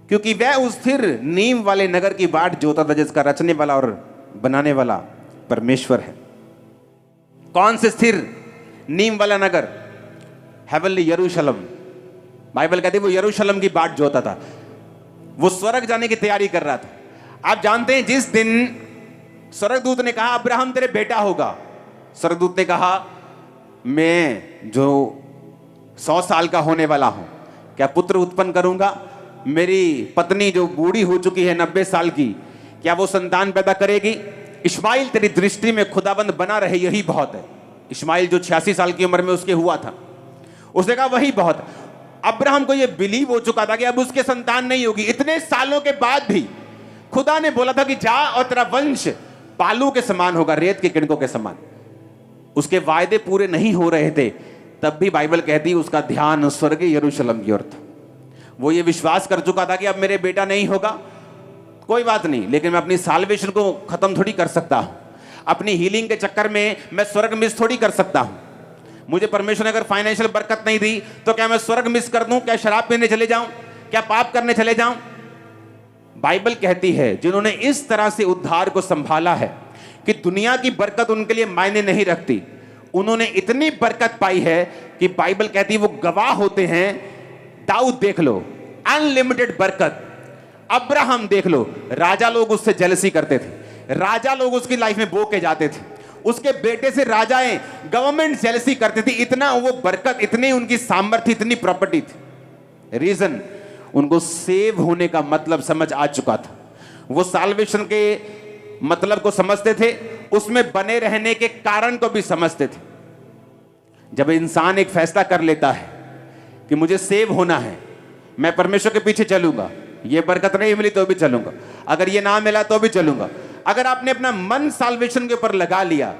क्योंकि वह उस स्थिर नींव वाले नगर की बाट जोता था जिसका रचने वाला और बनाने वाला परमेश्वर है। कौन से स्थिर नींव वाला नगर? हेवनली यरूशलेम। बाइबल कहती है वो यरूशलेम की बाट जोता था, वो स्वर्ग जाने की तैयारी कर रहा था। आप जानते हैं जिस दिन स्वर्गदूत ने कहा अब्राहम तेरे बेटा होगा, स्वर्गदूत ने कहा मैं जो 100 साल का होने वाला हूं क्या पुत्र उत्पन्न करूंगा? मेरी पत्नी जो बूढ़ी हो चुकी है 90 साल की, क्या वो संतान पैदा करेगी? इस्माइल तेरी दृष्टि में खुदाबंद बना रहे यही बहुत है। इस्माइल जो 86 साल की उम्र में उसके हुआ था, उसने कहा वही बहुत है। अब्राहम को यह बिलीव हो चुका था कि अब उसके संतान नहीं होगी। इतने सालों के बाद भी खुदा ने बोला था कि जा और तेरा वंश बालू के समान होगा, रेत के किणकों के समान। उसके वायदे पूरे नहीं हो रहे थे, तब भी बाइबल कहती है उसका ध्यान स्वर्गीय यरूशलेम की ओर था। वो ये विश्वास कर चुका था कि अब मेरे बेटा नहीं होगा, कोई बात नहीं, लेकिन मैं अपनी साल्वेशन को खत्म थोड़ी कर सकता हूं। अपनी हीलिंग के चक्कर में मैं स्वर्ग मिस थोड़ी कर सकता हूं। मुझे परमेश्वर ने अगर फाइनेंशियल बरकत नहीं दी तो क्या मैं स्वर्ग मिस कर दूं? क्या शराब पीने चले जाऊं? क्या पाप करने चले जाऊं? बाइबल कहती है जिन्होंने इस तरह से उद्धार को संभाला है कि दुनिया की बरकत उनके लिए मायने नहीं रखती, उन्होंने इतनी बरकत पाई है कि बाइबल कहती है वो गवाह होते हैं। दाऊद देख लो, अनलिमिटेड बरकत। अब्राहम देख लो, राजा लोग उससे जेलसी करते थे, राजा लोग उसकी लाइफ में बो के जाते थे, उसके बेटे से राजाएं गवर्नमेंट जेलसी करते थे। इतना वो बरकत, इतनी उनकी सामर्थ्य, इतनी प्रॉपर्टी थी। रीजन, उनको सेव होने का मतलब समझ आ चुका था। वो साल्वेशन के मतलब को समझते थे, उसमें बने रहने के कारण को भी समझते थे। जब इंसान एक फैसला कर लेता है कि मुझे सेव होना है, मैं परमेश्वर के पीछे चलूंगा, ये बरकत नहीं मिली तो भी चलूंगा, अगर ये ना मिला तो भी चलूंगा। अगर आपने अपना मन साल्वेशन के ऊपर लगा लिया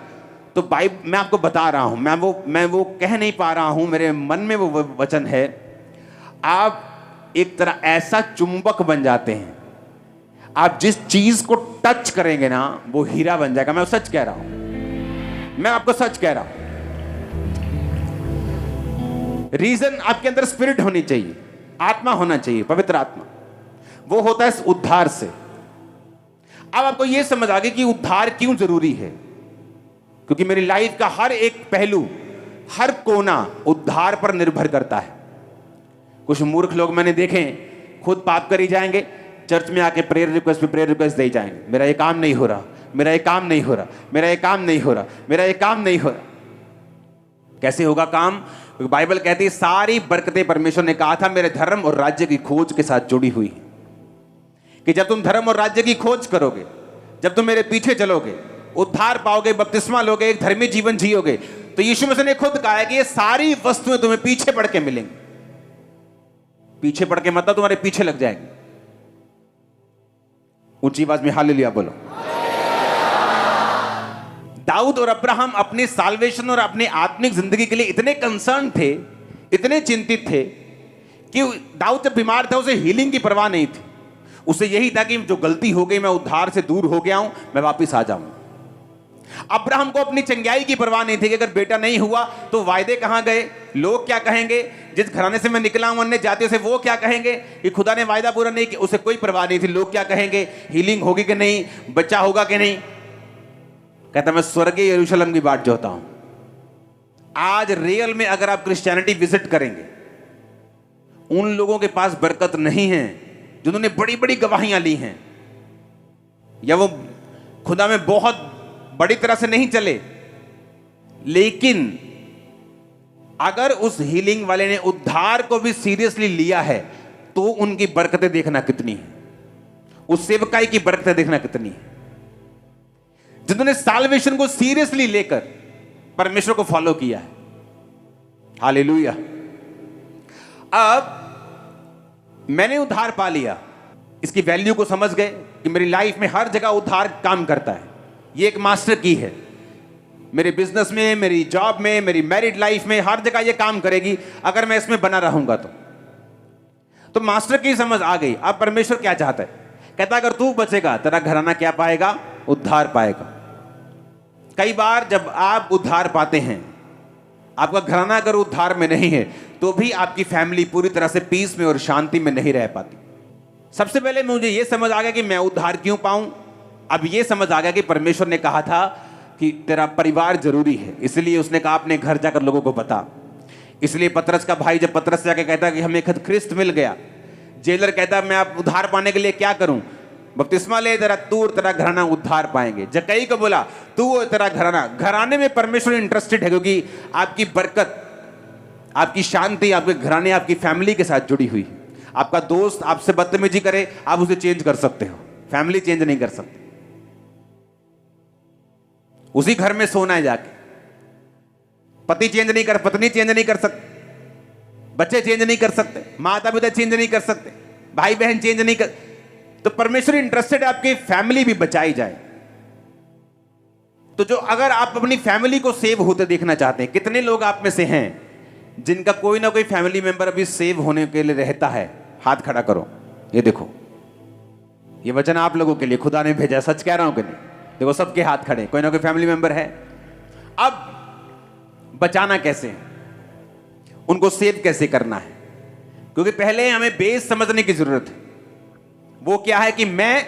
तो मैं आपको बता रहा हूं, मैं वो कह नहीं पा रहा हूं, मेरे मन में वो वचन है, आप एक तरह ऐसा चुंबक बन जाते हैं, आप जिस चीज को टच करेंगे ना वो हीरा बन जाएगा। मैं सच कह रहा हूं, मैं आपको सच कह रहा हूं। रीजन, आपके अंदर स्पिरिट होनी चाहिए, आत्मा होना चाहिए, पवित्र आत्मा। वो होता है इस उद्धार से। अब आपको यह समझ आ गई कि उद्धार क्यों जरूरी है, क्योंकि मेरी लाइफ का हर एक पहलू, हर कोना उद्धार पर निर्भर करता है। कुछ मूर्ख लोग मैंने देखे खुद पाप करी जाएंगे, चर्च में आके प्रेयर रिक्वेस्ट पे प्रेयर रिक्वेस्ट दे जाएंगे, मेरा ये काम नहीं हो रहा, मेरा ये काम नहीं हो रहा, मेरा ये काम नहीं हो रहा, मेरा ये काम नहीं हो रहा। कैसे होगा काम? बाइबल कहती है सारी बरकतें परमेश्वर ने कहा था मेरे धर्म और राज्य की खोज के साथ जुड़ी हुई है, कि जब तुम धर्म और राज्य की खोज करोगे, जब तुम मेरे पीछे चलोगे, उद्धार पाओगे, बपतिस्मा लोगे, एक धर्मी जीवन जियोगे, तो यीशु मसीह ने खुद कहा है कि ये सारी वस्तुएं तुम्हें पीछे पड़ के मिलेंगी। पीछे पड़ के मतलब तुम्हारे पीछे लग जाएंगे। ऊंची आवाज में हालेलुया बोलो। दाऊद और अब्राहम अपने साल्वेशन और अपनी आत्मिक जिंदगी के लिए इतने कंसर्न थे, इतने चिंतित थे कि दाऊद जब बीमार था उसे हीलिंग की परवाह नहीं थी। उसे यही था कि जो गलती हो गई, मैं उद्धार से दूर हो गया हूं, मैं वापस आ जाऊं। अब्राहम को अपनी चंगाई की परवाह नहीं थी कि अगर बेटा नहीं हुआ तो वायदे कहां गए, लोग क्या कहेंगे, जिस घराने से मैं निकला हूं अन्य जातियों से वो क्या कहेंगे कि खुदा ने वायदा पूरा नहीं किया। उसे कोई परवाह नहीं थी, लोग क्या कहेंगे, हीलिंग होगी कि नहीं, बच्चा होगा कि नहीं। कहता मैं स्वर्गीय यरूशलेम की बाट जोता हूं। आज रियल में अगर आप क्रिश्चियनिटी विजिट करेंगे, उन लोगों के पास बरकत नहीं है जिन्होंने बड़ी बड़ी गवाहियां ली हैं, या वो खुदा में बहुत बड़ी तरह से नहीं चले, लेकिन अगर उस हीलिंग वाले ने उद्धार को भी सीरियसली लिया है तो उनकी बरकतें देखना कितनी है, उस सेवकाई की बरकतें देखना कितनी है। जिन्होंने साल्वेशन को सीरियसली लेकर परमेश्वर को फॉलो किया है। हालेलुया। अब मैंने उद्धार पा लिया, इसकी वैल्यू को समझ गए कि मेरी लाइफ में हर जगह उद्धार काम करता है, ये एक मास्टर की है। मेरे बिजनेस में, मेरी जॉब में, मेरी मैरिड लाइफ में, हर जगह ये काम करेगी अगर मैं इसमें बना रहूंगा तो मास्टर की समझ आ गई। अब परमेश्वर क्या चाहता है? कहता अगर तू बचेगा तेरा घराना क्या पाएगा? उद्धार पाएगा। कई बार जब आप उद्धार पाते हैं, आपका घराना अगर उद्धार में नहीं है तो भी आपकी फैमिली पूरी तरह से पीस में और शांति में नहीं रह पाती। सबसे पहले मुझे यह समझ आ गया कि मैं उद्धार क्यों पाऊं। अब यह समझ आ गया कि परमेश्वर ने कहा था कि तेरा परिवार जरूरी है, इसलिए उसने कहा अपने घर जाकर लोगों को बता। इसलिए पतरस का भाई जब पतरस से जाके कहता कि हमें ख्रिस्त मिल गया, जेलर कहता मैं आप उद्धार पाने के लिए क्या करूं? बपतिस्मा ले, तेरा तू और तेरा घराना उद्धार पाएंगे। जक्कई को बोला तू और तेरा घराना। घराने में परमेश्वर इंटरेस्टेड है क्योंकि आपकी बरकत, आपकी शांति आपके घराने, आपकी फैमिली के साथ जुड़ी हुई है। आपका दोस्त आपसे बदतमीजी करे, आप उसे चेंज कर सकते हो, फैमिली चेंज नहीं कर सकते। उसी घर में सोना है जाके, पति चेंज नहीं कर, पत्नी चेंज नहीं कर सकते, बच्चे चेंज नहीं कर सकते, माता पिता चेंज नहीं कर सकते, भाई बहन चेंज नहीं कर। तो परमेश्वर इंटरेस्टेड है आपकी फैमिली भी बचाई जाए। तो जो अगर आप अपनी फैमिली को सेव होते देखना चाहते हैं, कितने लोग आप में से हैं जिनका कोई ना कोई फैमिली मेंबर अभी सेव होने के लिए रहता है? हाथ खड़ा करो। ये देखो, ये वचन आप लोगों के लिए खुदा ने भेजा, सच कह रहा हूं कि नहीं? देखो सबके हाथ खड़े, कोई ना कोई फैमिली मेंबर है। अब बचाना कैसे है, उनको सेव कैसे करना है? क्योंकि पहले हमें बेस समझने की जरूरत है। वो क्या है कि मैं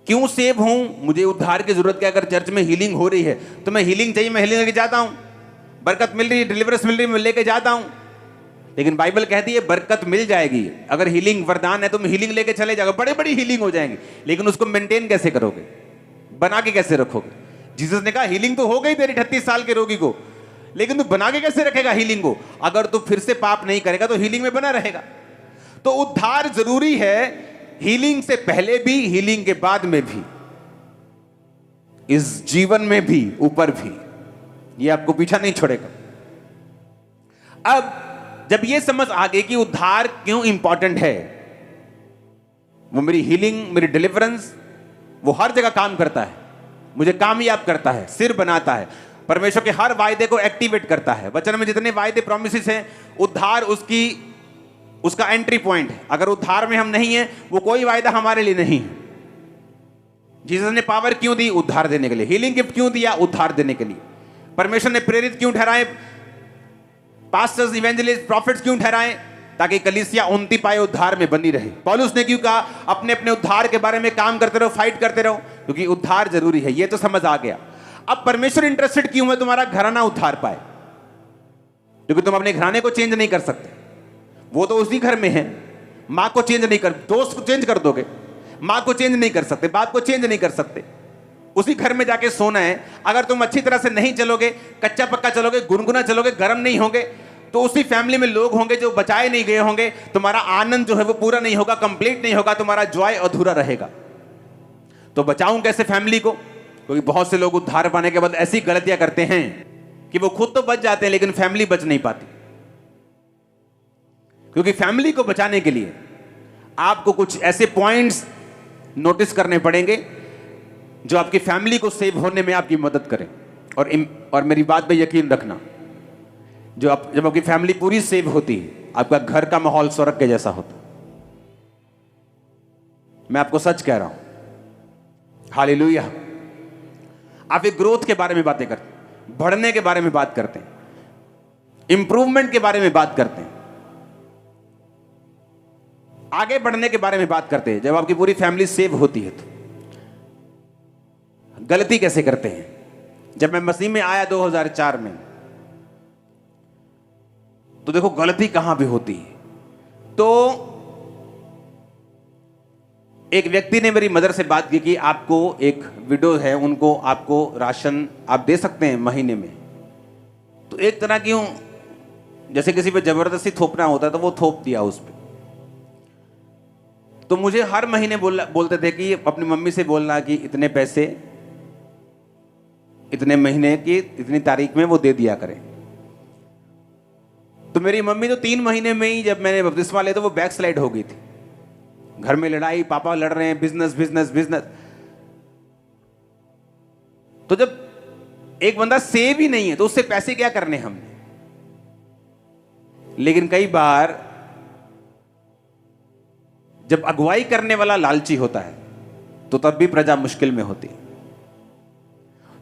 क्यों सेव हूं, मुझे उद्धार की जरूरत क्या? अगर चर्च में हीलिंग हो रही है तो मैं हीलिंग चाहिए, मैं हीलिंग लेके जाता हूं। बरकत मिल रही है, डिलीवरेंस मिल रही है, मैं लेके जाता हूं। लेकिन बाइबल कहती है बरकत मिल जाएगी। अगर हीलिंग वरदान है तो तुम हीलिंग लेके चले जाओगे, बड़ी बड़ी हीलिंग हो जाएंगी, लेकिन उसको मेंटेन कैसे करोगे, बना के कैसे रखोगे? जीसस ने कहा हीलिंग तो हो गई तेरी 38 साल के रोगी को, लेकिन तू बना के कैसे रखेगा हीलिंग को? अगर तू फिर से पाप नहीं करेगा तो हीलिंग में बना रहेगा। तो उद्धार जरूरी है, हीलिंग से पहले भी, हीलिंग के बाद में भी, इस जीवन में भी, ऊपर भी। ये आपको पीछा नहीं छोड़ेगा। अब जब ये समझ आ गई कि उद्धार क्यों इंपॉर्टेंट है, वो मेरी हीलिंग, मेरी डिलीवरेंस, वो हर जगह काम करता है, मुझे कामयाब करता है, सिर बनाता है, परमेश्वर के हर वायदे को एक्टिवेट करता है। वचन में जितने वायदे प्रोमिसेस हैं, उद्धार उसका एंट्री पॉइंट है। अगर उद्धार में हम नहीं हैं, वो कोई वायदा हमारे लिए नहीं है। जीसस ने पावर क्यों दी? उद्धार देने के लिए। हीलिंग गिफ्ट क्यों दिया? उद्धार देने के लिए। परमेश्वर ने प्रेरित क्यों ठहराए? पास्टर्स, इवेंजलिस्ट, प्रॉफिट्स क्यों ठहराए? ताकि कलीसिया उन्नति पाए, उद्धार में बनी रहे। पौलुस ने क्यों कहा अपने अपने उद्धार के बारे में काम करते रहो, फाइट करते रहो? क्योंकि उद्धार जरूरी है। ये तो समझ आ गया। अब परमेश्वर इंटरेस्टेड क्यों है तुम्हारा घराना उद्धार पाए? क्योंकि तुम अपने घराने को चेंज नहीं कर सकते, वो तो उसी घर में है। मां को चेंज नहीं कर, दोस्त को चेंज कर दोगे, मां को चेंज नहीं कर सकते, बाप को चेंज नहीं कर सकते। उसी घर में जाके सोना है। अगर तुम अच्छी तरह से नहीं चलोगे, कच्चा पक्का चलोगे, गुनगुना चलोगे, गर्म नहीं होगे, तो उसी फैमिली में लोग होंगे जो बचाए नहीं गए होंगे। तुम्हारा आनंद जो है वो पूरा नहीं होगा, कंप्लीट नहीं होगा, तुम्हारा जॉय अधूरा रहेगा। तो बचाऊं कैसे फैमिली को? क्योंकि बहुत से लोग उद्धार पाने के बाद ऐसी गलतियां करते हैं कि वो खुद तो बच जाते हैं लेकिन फैमिली बच नहीं पाती। क्योंकि फैमिली को बचाने के लिए आपको कुछ ऐसे पॉइंट्स नोटिस करने पड़ेंगे जो आपकी फैमिली को सेव होने में आपकी मदद करें। और मेरी बात पे यकीन रखना, जब आपकी फैमिली पूरी सेव होती है, आपका घर का माहौल स्वर्ग के जैसा होता है। मैं आपको सच कह रहा हूं। हालेलुया। आप एक ग्रोथ के बारे में बातें करते हैं, बढ़ने के बारे में बात करते हैं, इंप्रूवमेंट के बारे में बात करते हैं, आगे बढ़ने के बारे में बात करते हैं। जब आपकी पूरी फैमिली सेव होती है तो गलती कैसे करते हैं? जब मैं मसीह में आया 2004 में, तो देखो गलती कहां भी होती है। तो एक व्यक्ति ने मेरी मदर से बात की कि आपको एक विडो है, उनको आपको राशन आप दे सकते हैं महीने में। तो एक तरह की जैसे किसी पे जबरदस्ती थोपना होता है, तो वो थोप दिया उस पे। तो मुझे हर महीने बोलते थे कि अपनी मम्मी से बोलना कि इतने पैसे इतने महीने की इतनी तारीख में वो दे दिया करें। तो मेरी मम्मी तो 3 महीने में ही, जब मैंने बपतिस्मा लिया तो वो बैक स्लाइड हो गई थी। घर में लड़ाई, पापा लड़ रहे हैं, बिजनेस बिजनेस बिजनेस। तो जब एक बंदा सेव ही नहीं है तो उससे पैसे क्या करने हमने। लेकिन कई बार जब अगुवाई करने वाला लालची होता है तो तब भी प्रजा मुश्किल में होती है।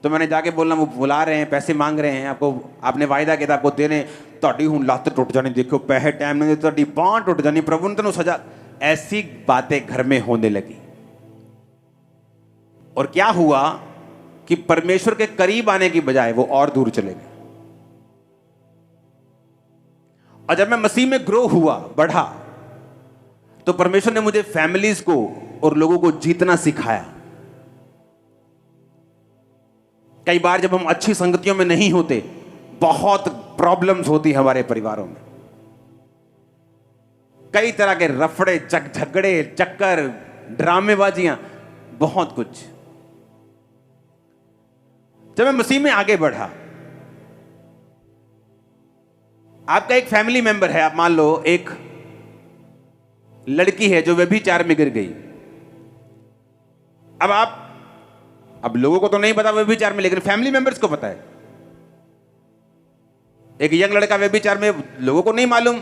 तो मैंने जाके बोलना, वो बुला रहे हैं, पैसे मांग रहे हैं, आपको आपने वायदा किया था आपको देने, ਤੁਹਾਡੀ ਹੁਣ ਲੱਤ टूट जानी, देखो पैसे टाइम नहीं ਤੁਹਾਡੀ बांह टूट जानी, प्रभु ने तेन सजा। ऐसी बातें घर में होने लगी और क्या हुआ कि परमेश्वर के करीब आने की बजाय वो और दूर चले गए। और जब मैं मसीह में ग्रो हुआ, बढ़ा, तो परमेश्वर ने मुझे फैमिलीज को और लोगों को जीतना सिखाया। कई बार जब हम अच्छी संगतियों में नहीं होते, बहुत प्रॉब्लम्स होती हमारे परिवारों में, कई तरह के रफड़े झगड़े चक्कर ड्रामेबाजियां, बहुत कुछ। जब मैं मसीह में आगे बढ़ा, आपका एक फैमिली मेंबर है, आप मान लो एक लड़की है जो व्यभिचार में गिर गई। अब लोगों को तो नहीं पता व्यभिचार में, लेकिन फैमिली मेंबर्स को पता है। एक यंग लड़का व्यभिचार में, लोगों को नहीं मालूम,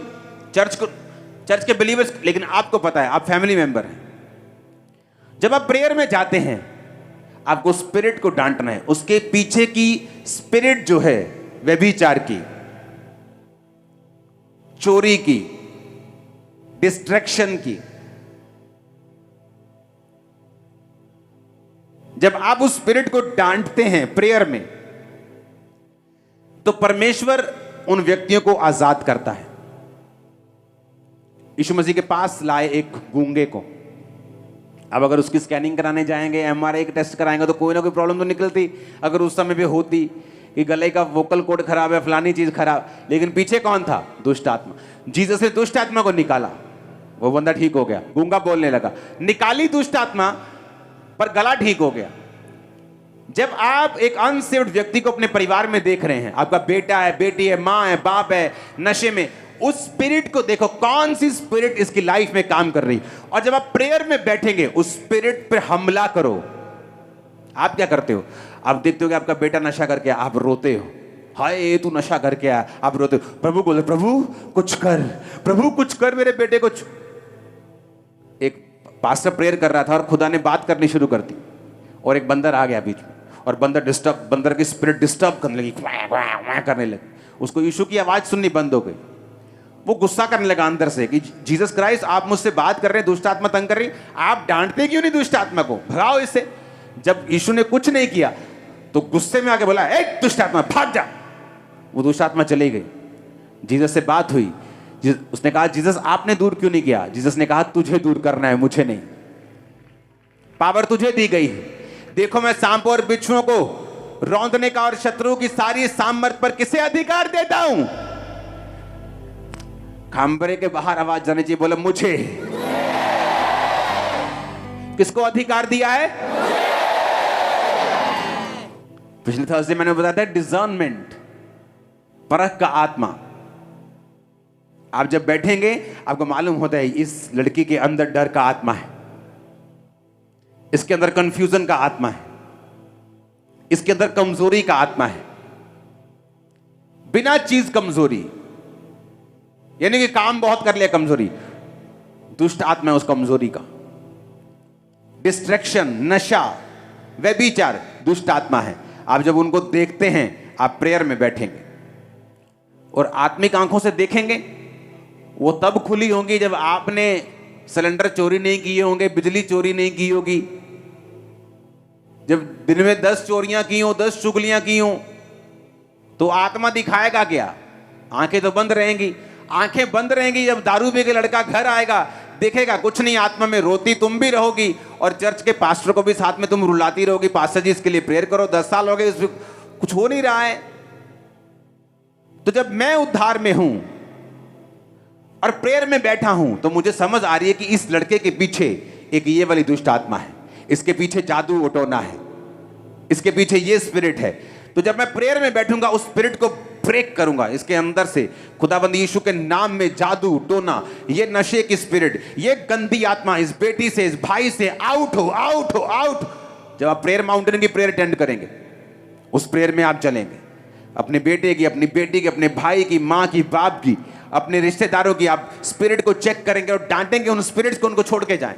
चर्च के बिलीवर्स, लेकिन आपको पता है, आप फैमिली मेंबर हैं। जब आप प्रेयर में जाते हैं, आपको स्पिरिट को डांटना है, उसके पीछे की स्पिरिट जो है व्यभिचार की, चोरी की, डिस्ट्रैक्शन की, जब आप उस स्पिरिट को डांटते हैं प्रेयर में, तो परमेश्वर उन व्यक्तियों को आजाद करता है। यीशु मसीह के पास लाए एक गूंगे को, अब अगर उसकी स्कैनिंग कराने जाएंगे, एमआरआई का टेस्ट कराएंगे, तो कोई ना कोई प्रॉब्लम तो निकलती। अगर उस समय पे होती कि गले का वोकल कोड खराब है, फलानी चीज खराब, लेकिन पीछे कौन था? दुष्ट आत्मा। जीसस ने दुष्ट आत्मा को निकाला, वो बंदा ठीक हो गया, गूंगा बोलने लगा। निकाली दुष्ट आत्मा, पर गला ठीक हो गया। जब आप एक अनसेव्ड व्यक्ति को अपने परिवार में देख रहे हैं, आपका बेटा है, बेटी है, माँ है, बाप है, नशे में, उस स्पिरिट को देखो, कौन सी स्पिरिट इसकी लाइफ में काम कर रही। और जब आप प्रेयर में बैठेंगे, उस स्पिरिट पे हमला करो। आप क्या करते हो? आप देखते हो कि आपका बेटा नशा करके, आप रोते हो, हाय तू नशा करके आया, आप रोते हो। प्रभु बोले, प्रभु कुछ कर, प्रभु कुछ कर, मेरे बेटे को। एक पास्टर प्रेयर कर रहा था और खुदा ने बात करनी शुरू कर दी, और एक बंदर आ गया बीच में, और बंदर की स्पिरिट डिस्टर्ब करने लगी, करने लगी। उसको यीशु की आवाज सुननी बंद हो गई। वो गुस्सा करने लगा अंदर से कि जीसस क्राइस्ट, आप मुझसे बात कर रहे हैं, दुष्ट आत्मा तंग कर रही, आप डांटते क्यों नहीं दुष्ट आत्मा को? भगाओ इससे। जब यीशु ने कुछ नहीं किया तो गुस्से में आके बोला, ए दुष्ट आत्मा भाग जा। वो दुष्ट आत्मा चली गई। जीसस से बात हुई, उसने कहा, जीसस आपने दूर क्यों नहीं किया? जीसस ने कहा, तुझे दूर करना है, मुझे नहीं। पावर तुझे दी गई है। देखो, मैं सांपों और बिच्छुओं को रौंदने का और शत्रु की सारी सामर्थ पर किसे अधिकार देता हूं? खंबरे के बाहर आवाज जानी चाहिए, बोले मुझे। किसको अधिकार दिया है? पिछले थर्सडे मैंने बताया था, डिजर्नमेंट, परख का आत्मा। आप जब बैठेंगे, आपको मालूम होता है इस लड़की के अंदर डर का आत्मा है, इसके अंदर कंफ्यूजन का आत्मा है, इसके अंदर कमजोरी का आत्मा है। बिना चीज कमजोरी, यानी कि काम बहुत कर लिया, कमजोरी, दुष्ट आत्मा है उस कमजोरी का। डिस्ट्रैक्शन, नशा, व्यभिचार, दुष्ट आत्मा है। आप जब उनको देखते हैं, आप प्रेयर में बैठेंगे और आत्मिक आंखों से देखेंगे, वो तब खुली होंगी जब आपने सिलेंडर चोरी नहीं किए होंगे, बिजली चोरी नहीं की होगी, जब दिन में 10 चोरियां की हो, 10 चुगलियां की हो, तो आत्मा दिखाएगा क्या? आंखें तो बंद रहेंगी। आंखें बंद रहेंगी जब दारू पी के लड़का घर आएगा, देखेगा कुछ नहीं, आत्मा में रोती तुम भी रहोगी, और चर्च के पास्टर को भी साथ में तुम रुलाती रहोगी, पास्टर जी इसके लिए प्रेयर करो, 10 साल हो गए, कुछ हो नहीं रहा है। तो जब मैं उद्धार में हूं और प्रेयर में बैठा हूं, तो मुझे समझ आ रही है कि इस लड़के के पीछे एक ये वाली दुष्ट आत्मा है, इसके पीछे जादू उटोना है, इसके पीछे ये स्पिरिट है। तो जब मैं प्रेयर में बैठूंगा, उस स्पिरिट को ब्रेक करूंगा, इसके अंदर से खुदाबंद यीशु के नाम में जादू टोना, ये नशे की स्पिरिट, ये गंदी आत्मा इस बेटी से, इस भाई से आउट हो, आउट हो, आउट। जब आप प्रेयर माउंटेन की प्रेयर अटेंड करेंगे, उस प्रेयर में आप चलेंगे, अपने बेटे की, अपनी बेटी की, अपने भाई की, माँ की, बाप की, अपने रिश्तेदारों की, आप स्पिरिट को चेक करेंगे और डांटेंगे उन स्पिरिट्स को, उनको छोड़ के जाएं।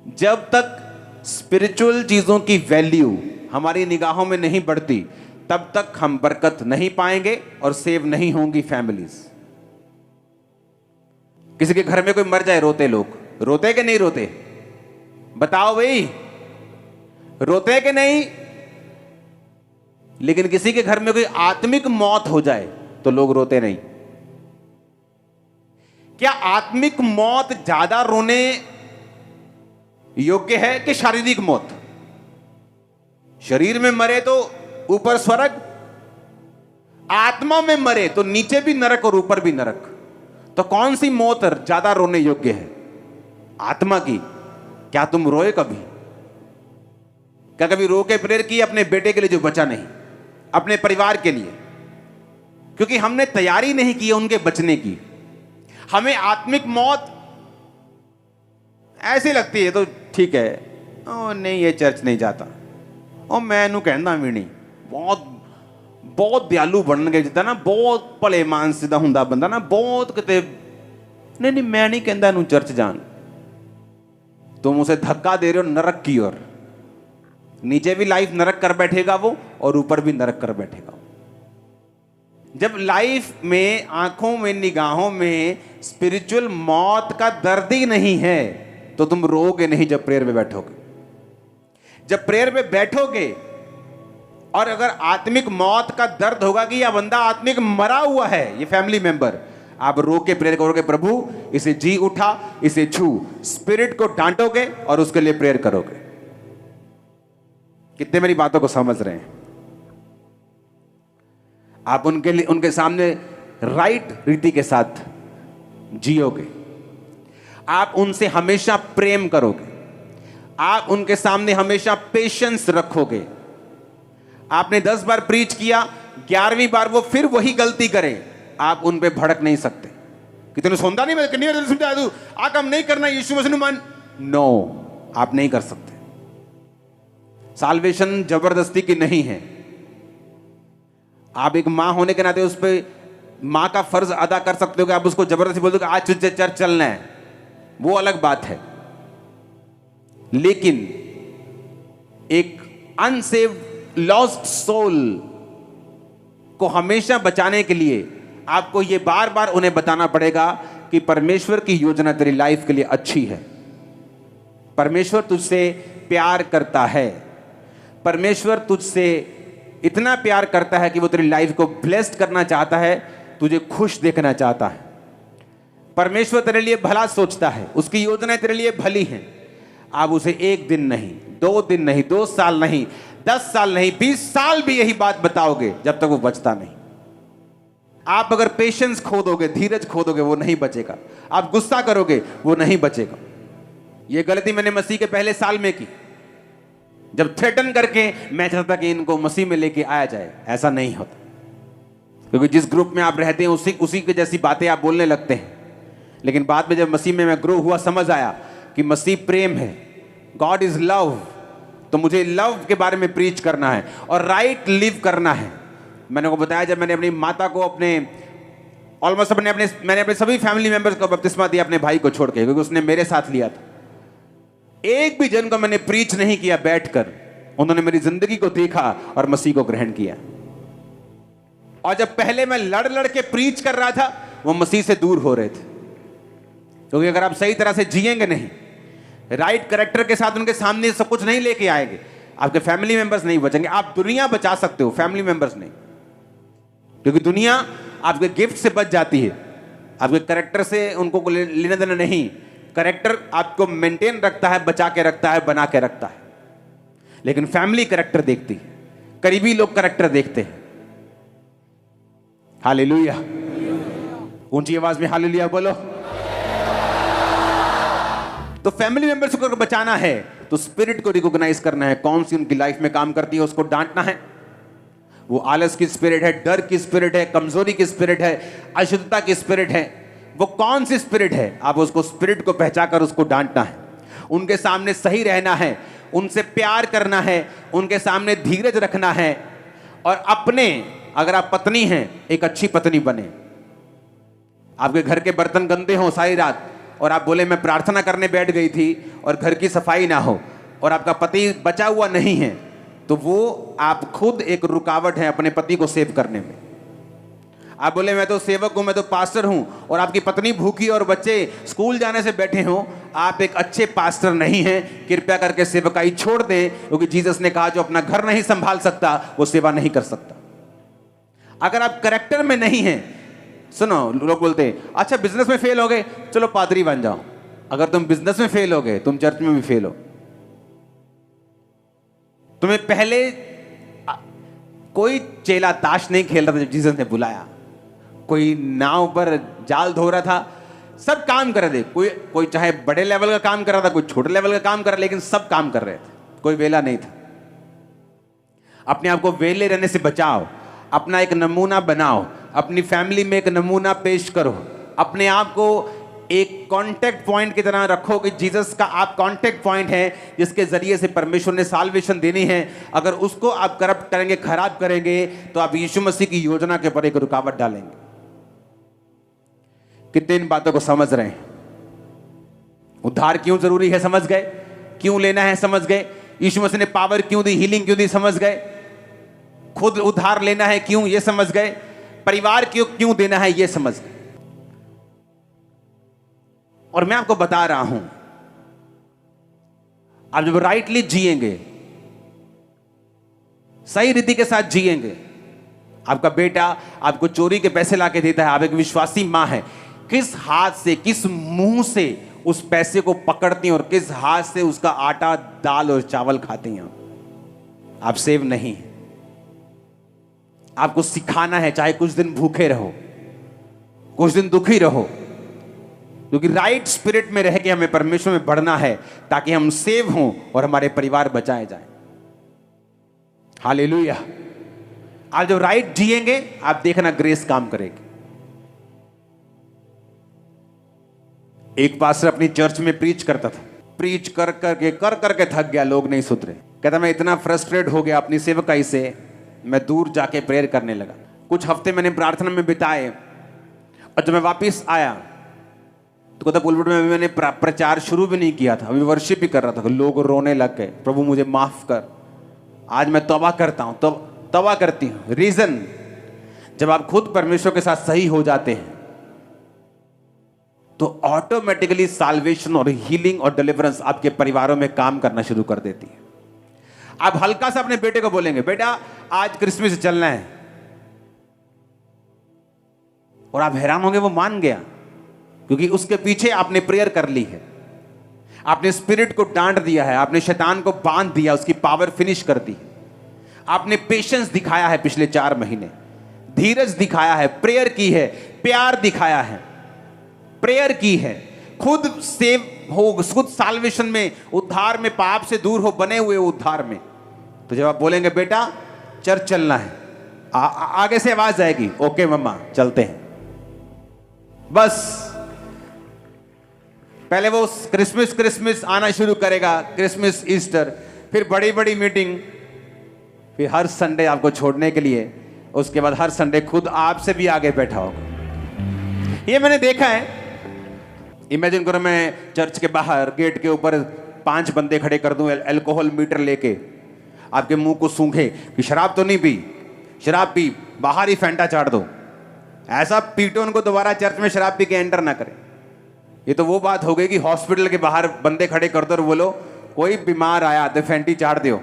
जब तक स्पिरिचुअल चीजों की वैल्यू हमारी निगाहों में नहीं बढ़ती, तब तक हम बरकत नहीं पाएंगे और सेव नहीं होंगी फैमिलीज। किसी के घर में कोई मर जाए, रोते लोग, रोते कि नहीं रोते? बताओ भाई, रोते कि नहीं? लेकिन किसी के घर में कोई आत्मिक मौत हो जाए तो लोग रोते नहीं। क्या आत्मिक मौत ज्यादा रोने योग्य है कि शारीरिक मौत? शरीर में मरे तो ऊपर स्वर्ग, आत्मा में मरे तो नीचे भी नरक और ऊपर भी नरक। तो कौन सी मौत ज्यादा रोने योग्य है? आत्मा की। क्या तुम रोए कभी? क्या कभी रो के प्रेयर की अपने बेटे के लिए जो बचा नहीं, अपने परिवार के लिए? क्योंकि हमने तैयारी नहीं की है उनके बचने की। हमें आत्मिक मौत ऐसी लगती है तो ठीक है, ओ नहीं ये चर्च नहीं जाता, ओ मैं नू कहना भी नहीं, बहुत बहुत दयालु बन गए जिदा ना, बहुत भले मानस दा हुंदा बंदा ना, बहुत किते नहीं मैं नहीं कहता नू चर्च जान। तुम उसे धक्का दे रहे हो नरक की ओर। नीचे भी लाइफ नरक कर बैठेगा वो, और ऊपर भी नरक कर बैठेगा। जब लाइफ में, आंखों में, निगाहों में स्पिरिचुअल मौत का दर्द ही नहीं है तो तुम रोगे नहीं जब प्रेयर में बैठोगे। जब प्रेयर में बैठोगे और अगर आत्मिक मौत का दर्द होगा कि यह बंदा आत्मिक मरा हुआ है, ये फैमिली मेंबर, आप रो के प्रेयर करोगे, प्रभु इसे जी उठा, इसे छू, स्पिरिट को डांटोगे और उसके लिए प्रेयर करोगे। कितने मेरी बातों को समझ रहे हैं? आप उनके लिए, उनके सामने राइट रीति के साथ जियोगे। आप उनसे हमेशा प्रेम करोगे। आप उनके सामने हमेशा पेशेंस रखोगे। आपने 10 बार प्रीच किया, 11वीं बार वो फिर वही गलती करें, आप उन पे भड़क नहीं सकते कि तूने सुनता नहीं, मैं कितनी बार समझाया तू, आ काम नहीं करना, यीशु मसीह मान। नो, आप नहीं कर सकते। साल्वेशन जबरदस्ती की नहीं है। आप एक मां होने के नाते उस पर मां का फर्ज अदा कर सकते हो कि आप उसको जबरदस्ती बोल दो कि आज तुझे चर्च चलना है, वो अलग बात है। लेकिन एक अनसेव्ड लॉस्ट सोल को हमेशा बचाने के लिए आपको यह बार बार उन्हें बताना पड़ेगा कि परमेश्वर की योजना तेरी लाइफ के लिए अच्छी है। परमेश्वर तुझसे प्यार करता है। परमेश्वर तुझसे इतना प्यार करता है कि वो तेरी लाइफ को ब्लेस्ड करना चाहता है, तुझे खुश देखना चाहता है। परमेश्वर तेरे लिए भला सोचता है, उसकी योजनाएं तेरे लिए भली हैं। आप उसे 1 दिन नहीं, 2 दिन नहीं, 2 साल नहीं, 10 साल नहीं, 20 साल भी यही बात बताओगे जब तक वो बचता नहीं। आप अगर पेशेंस खो दोगे, धीरज खो दोगे, वो नहीं बचेगा। आप गुस्सा करोगे, वो नहीं बचेगा। ये गलती मैंने मसीह के पहले साल में की, जब थ्रेटन करके मैं चाहता कि इनको मसीह में लेके आया जाए। ऐसा नहीं होता, क्योंकि जिस ग्रुप में आप रहते हैं उसी के जैसी बातें आप बोलने लगते हैं। लेकिन बाद में जब मसीह में मैं ग्रो हुआ, समझ आया कि मसीह प्रेम है, गॉड इज लव, तो मुझे लव के बारे में प्रीच करना है और राइट लिव करना है। मैंने को बताया, जब मैंने अपनी माता को मैंने अपने सभी फैमिली मेंबर्स को बपतिस्मा दिया अपने भाई को छोड़ के, क्योंकि उसने मेरे साथ लिया था। एक भी जन को मैंने प्रीच नहीं किया बैठकर, उन्होंने मेरी जिंदगी को देखा और मसीह को ग्रहण किया। और जब पहले मैं लड़ के प्रीच कर रहा था, वो मसीह से दूर हो रहे थे। क्योंकि अगर आप सही तरह से जिएंगे नहीं, राइट कैरेक्टर के साथ उनके सामने सब कुछ नहीं लेके आएंगे, आपके फैमिली मेंबर्स नहीं बचेंगे। आप दुनिया बचा सकते हो, फैमिली मेंबर्स नहीं, क्योंकि दुनिया आपके गिफ्ट से बच जाती है, आपके कैरेक्टर से उनको लेना देना नहीं। कैरेक्टर आपको मेंटेन रखता है, बचा के रखता है, बना के रखता है। लेकिन फैमिली कैरेक्टर देखती है, करीबी लोग कैरेक्टर देखते हैं। हालेलुया, ऊंची आवाज में हालेलुया बोलो। तो फैमिली मेंबर्स को अगर बचाना है तो स्पिरिट को रिकॉग्नाइज करना है, कौन सी उनकी लाइफ में काम करती है, उसको डांटना है। वो आलस की स्पिरिट है, डर की स्पिरिट है, कमजोरी की स्पिरिट है, अशुद्धता की स्पिरिट है, वो कौन सी स्पिरिट है, आप उसको स्पिरिट को पहचान कर उसको डांटना है। उनके सामने सही रहना है, उनसे प्यार करना है, उनके सामने धीरज रखना है, और अपने, अगर आप पत्नी हैं, एक अच्छी पत्नी बने। आपके घर के बर्तन गंदे हों सारी रात और आप बोले मैं प्रार्थना करने बैठ गई थी और घर की सफाई ना हो, और आपका पति बचा हुआ नहीं है, तो वो आप खुद एक रुकावट है अपने पति को सेव करने में। आप बोले मैं तो सेवक हूं, मैं तो पास्टर हूं, और आपकी पत्नी भूखी और बच्चे स्कूल जाने से बैठे हों, आप एक अच्छे पास्टर नहीं हैं। कृपया करके सेवकाई छोड़ दें, क्योंकि जीसस ने कहा जो अपना घर नहीं संभाल सकता वो सेवा नहीं कर सकता। अगर आप कैरेक्टर में नहीं हैं, सुनो, लोग बोलते हैं अच्छा बिजनेस में फेल हो गए, चलो पादरी बन जाओ। अगर तुम बिजनेस में फेल हो गए, तुम चर्च में भी फेल हो। तुम्हें पहले कोई चेला ताश नहीं खेल रहा था जब जीसस ने बुलाया, कोई नाव पर जाल धो रहा था, सब काम कर रहे थे। कोई चाहे बड़े लेवल का काम कर रहा था, कोई छोटे लेवल का काम कर रहा, लेकिन सब काम कर रहे थे, कोई वेला नहीं था। अपने आप को वेले रहने से बचाओ, अपना एक नमूना बनाओ, अपनी फैमिली में एक नमूना पेश करो, अपने आप को एक कांटेक्ट पॉइंट की तरह रखो कि जीसस का आप कांटेक्ट पॉइंट है, जिसके जरिए से परमेश्वर ने साल्वेशन देनी है। अगर उसको आप करप्ट करेंगे, खराब करेंगे, तो आप यीशु मसीह की योजना के ऊपर एक रुकावट डालेंगे। कितने इन बातों को समझ रहे हैं? उद्धार क्यों जरूरी है समझ गए, क्यों लेना है समझ गए, यीशु मसीह ने पावर क्यों दी, हीलिंग क्यों दी समझ गए, खुद उद्धार लेना है क्यों ये समझ गए, परिवार क्यों देना है ये समझ गए। और मैं आपको बता रहा हूं, आप जब राइटली जिएंगे, सही रीति के साथ जिएंगे, आपका बेटा आपको चोरी के पैसे लाके देता है, आप एक विश्वासी मां है, किस हाथ से, किस मुंह से उस पैसे को पकड़ती हैं और किस हाथ से उसका आटा, दाल और चावल खाती हैं, आप सेव नहीं है। आपको सिखाना है, चाहे कुछ दिन भूखे रहो, कुछ दिन दुखी रहो, क्योंकि राइट स्पिरिट में रह के हमें परमेश्वर में बढ़ना है, ताकि हम सेव हों और हमारे परिवार बचाए जाएं। हालेलुया। आप जब राइट जिएंगे, आप देखना ग्रेस काम करेगी। एक पास्टर अपनी चर्च में प्रीच करता था, प्रीच कर करके थक गया, लोग नहीं सुधरे। कहता मैं इतना फ्रस्ट्रेट हो गया अपनी सेवकाई से, मैं दूर जाके प्रेयर करने लगा। कुछ हफ्ते मैंने प्रार्थना में बिताए, और जब मैं वापस आया तो कहता पुलपिट में मैंने प्रचार शुरू भी नहीं किया था, अभी वर्शिप भी कर रहा था, लोग रोने लग गए, प्रभु मुझे माफ कर, आज मैं तौबा करता हूं, तौबा करती हूं। रीजन, जब आप खुद परमेश्वर के साथ सही हो जाते हैं तो ऑटोमेटिकली साल्वेशन और हीलिंग और डिलीवरेंस आपके परिवारों में काम करना शुरू कर देती है। आप हल्का सा अपने बेटे को बोलेंगे बेटा आज क्रिसमस चलना है, और आप हैरान होंगे वो मान गया, क्योंकि उसके पीछे आपने प्रेयर कर ली है, आपने स्पिरिट को डांट दिया है, आपने शैतान को बांध दिया, उसकी पावर फिनिश कर दी, आपने पेशेंस दिखाया है, पिछले 4 महीने धीरज दिखाया है, प्रेयर की है, प्यार दिखाया है, प्रेयर की है, खुद सेव हो, खुद साल्वेशन में, उद्धार में, पाप से दूर हो, बने हुए उद्धार में। तो जब आप बोलेंगे बेटा चर्च चलना है, आगे से आवाज आएगी ओके मम्मा चलते हैं। बस पहले वो क्रिसमस आना शुरू करेगा, क्रिसमस, ईस्टर, फिर बड़ी बड़ी मीटिंग, फिर हर संडे आपको छोड़ने के लिए, उसके बाद हर संडे खुद आपसे भी आगे बैठा होगा। ये मैंने देखा है। इमेजिन करो मैं चर्च के बाहर गेट के ऊपर 5 बंदे खड़े कर दूं, अल्कोहल मीटर लेके, आपके मुंह को सूंघे कि शराब तो नहीं पी, शराब पी, बाहर ही फैंटा चाट दो, ऐसा पीटो उनको दोबारा चर्च में शराब पी के एंटर ना करें। ये तो वो बात हो गई कि हॉस्पिटल के बाहर बंदे खड़े कर दो और बोलो कोई बीमार आया तो फैंटी चाट दो,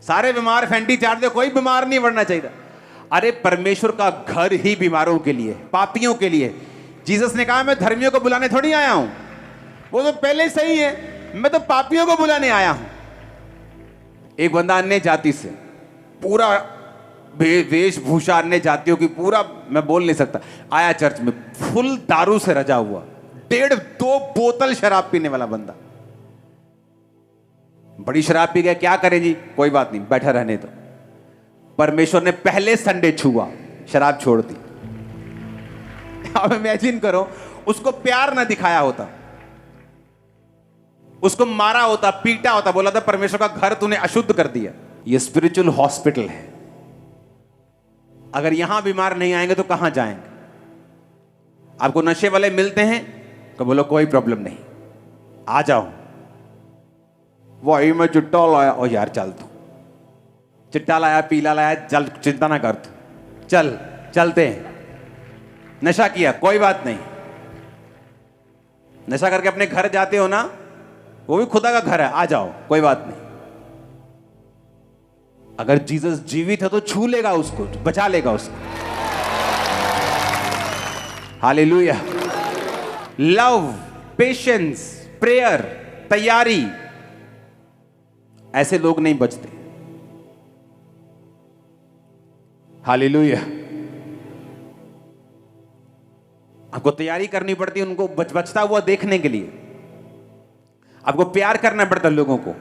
सारे बीमार फैंटी चाट दो, कोई बीमार नहीं बढ़ना चाहिए। अरे परमेश्वर का घर ही बीमारों के लिए, पापियों के लिए। जीसस ने कहा मैं धर्मियों को बुलाने थोड़ी आया हूं, वो तो पहले सही है, मैं तो पापियों को बुलाने आया हूं। एक बंदा अन्य जाति से, पूरा वेशभूषा अन्य जातियों की, पूरा मैं बोल नहीं सकता, आया चर्च में, फुल दारू से रजा हुआ, 1.5-2 बोतल शराब पीने वाला बंदा, बड़ी शराब पी गया, क्या करे जी, कोई बात नहीं, बैठा रहने दो। परमेश्वर ने पहले संडे छुआ, शराब छोड़ दी। अब इमेजिन करो उसको प्यार ना दिखाया होता, उसको मारा होता, पीटा होता, बोला था परमेश्वर का घर तूने अशुद्ध कर दिया। ये स्पिरिचुअल हॉस्पिटल है। अगर यहां बीमार नहीं आएंगे तो कहां जाएंगे? आपको नशे वाले मिलते हैं तो बोलो कोई प्रॉब्लम नहीं, आ जाओ। वही मैं चिट्टा लाया, ओ यार चल तू, चिट्टा लाया, पीला लाया, चल चिंता ना कर तू, चल चलते हैं। नशा किया कोई बात नहीं, नशा करके अपने घर जाते हो ना, वो भी खुदा का घर है, आ जाओ कोई बात नहीं। अगर जीसस जीवित है तो छू लेगा उसको, बचा लेगा उसको। हालेलुया। लव, पेशेंस, प्रेयर, तैयारी, ऐसे लोग नहीं बचते। हालेलुया। आपको तैयारी करनी पड़ती है उनको बचता हुआ देखने के लिए। आपको प्यार करना पड़ता है लोगों को।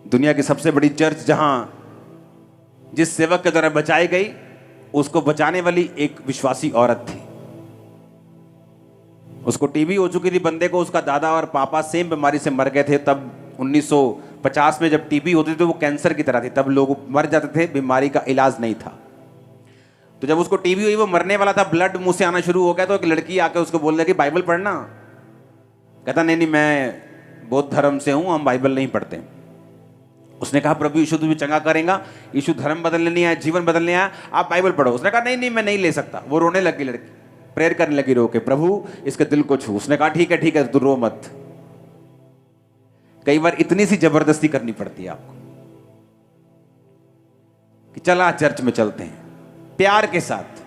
दुनिया की सबसे बड़ी चर्च जहां जिस सेवक के द्वारा बचाई गई, उसको बचाने वाली एक विश्वासी औरत थी। उसको टीबी हो चुकी थी बंदे को, उसका दादा और पापा सेम बीमारी से मर गए थे। तब 1950 में जब टीबी होती थी तो वो कैंसर की तरह थी, तब लोग मर जाते थे, बीमारी का इलाज नहीं था। तो जब उसको टीबी हुई, वो मरने वाला था, ब्लड मुंह से आना शुरू हो गया, तो एक लड़की आके उसको बोल रही कि बाइबल पढ़ना। कहता नहीं मैं बौद्ध धर्म से हूं, हम बाइबल नहीं पढ़ते। उसने कहा प्रभु यीशु तुझे चंगा करेगा, यीशु धर्म बदलने नहीं आया, जीवन बदलने आया, आप बाइबल पढ़ो। उसने कहा नहीं नहीं मैं नहीं ले सकता। वो रोने लगी लड़की, प्रेयर करने लगी रो के, प्रभु इसके दिल को छू। उसने कहा ठीक है तू रो मत। कई बार इतनी सी जबरदस्ती करनी पड़ती है आपको कि चला चर्च में चलते हैं, प्यार के साथ,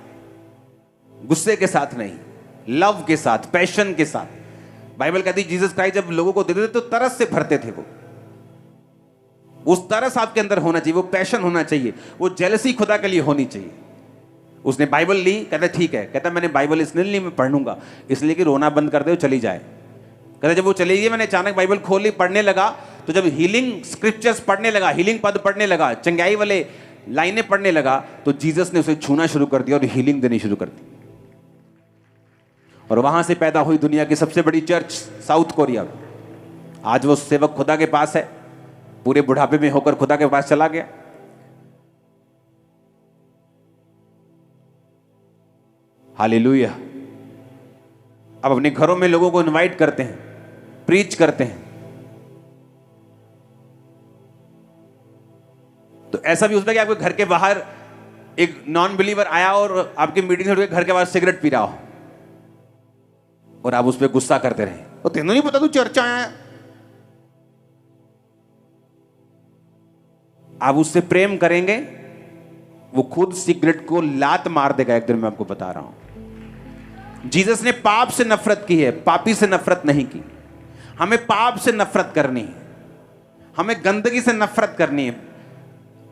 गुस्से के साथ नहीं, लव के साथ, पैशन के साथ। बाइबल कहती है जीसस क्राइस्ट जब लोगों को देते थे तो तरस से भरते थे। वो उस तरस आपके अंदर होना चाहिए, वो पैशन होना चाहिए, वो जेलसी खुदा के लिए होनी चाहिए। उसने बाइबल ली, कहता ठीक है, कहता मैंने बाइबल इसलिए ली, मैं पढ़ूंगा, इसलिए कि रोना बंद कर दे वो चली जाए। कहता जब वो चली गई, मैंने अचानक बाइबल खोली, पढ़ने लगा, तो जब हीलिंग स्क्रिप्चर्स पढ़ने लगा, हीलिंग पद पढ़ने लगा, चंगाई वाले लाइनें पढ़ने लगा, तो जीसस ने उसे छूना शुरू कर दिया और हीलिंग देनी शुरू कर दी। और वहां से पैदा हुई दुनिया की सबसे बड़ी चर्च साउथ कोरिया में। आज वो सेवक खुदा के पास है, पूरे बुढ़ापे में होकर खुदा के पास चला गया। हालेलुया। अब अपने घरों में लोगों को इनवाइट करते हैं, प्रीच करते हैं। तो ऐसा भी होता है कि आपके घर के बाहर एक नॉन बिलीवर आया और आपकी मीटिंग से घर के बाहर सिगरेट पी रहा हो और आप उस पर गुस्सा करते रहे, तो तेनों नहीं पता तू चर्च आया है। आप उससे प्रेम करेंगे, वो खुद सिगरेट को लात मार देगा एक दिन, मैं आपको बता रहा हूं। जीसस ने पाप से नफरत की है, पापी से नफरत नहीं की। हमें पाप से नफरत करनी है, हमें गंदगी से नफरत करनी है,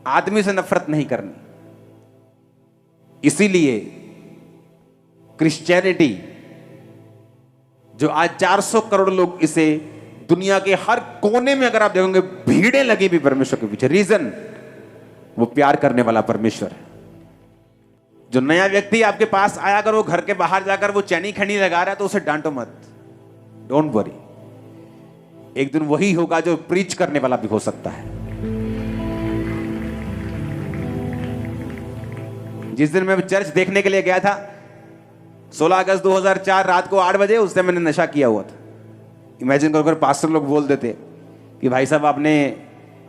आदमी से नफरत नहीं करनी। इसीलिए क्रिश्चियनिटी, जो आज 400 करोड़ लोग इसे दुनिया के हर कोने में अगर आप देखोगे भीड़ें लगी भी परमेश्वर के पीछे, रीजन वो प्यार करने वाला परमेश्वर है। जो नया व्यक्ति आपके पास आया, अगर वो घर के बाहर जाकर वो चैनी खैनी लगा रहा है तो उसे डांटो मत, डोंट वरी। एक दिन वही होगा जो प्रीच करने वाला भी हो सकता है। जिस दिन मैं चर्च देखने के लिए गया था 16 अगस्त 2004 रात को 8 बजे, उस दिन मैंने नशा किया हुआ था। इमेजिन करो अगर पास्टर लोग बोल देते कि भाई साहब आपने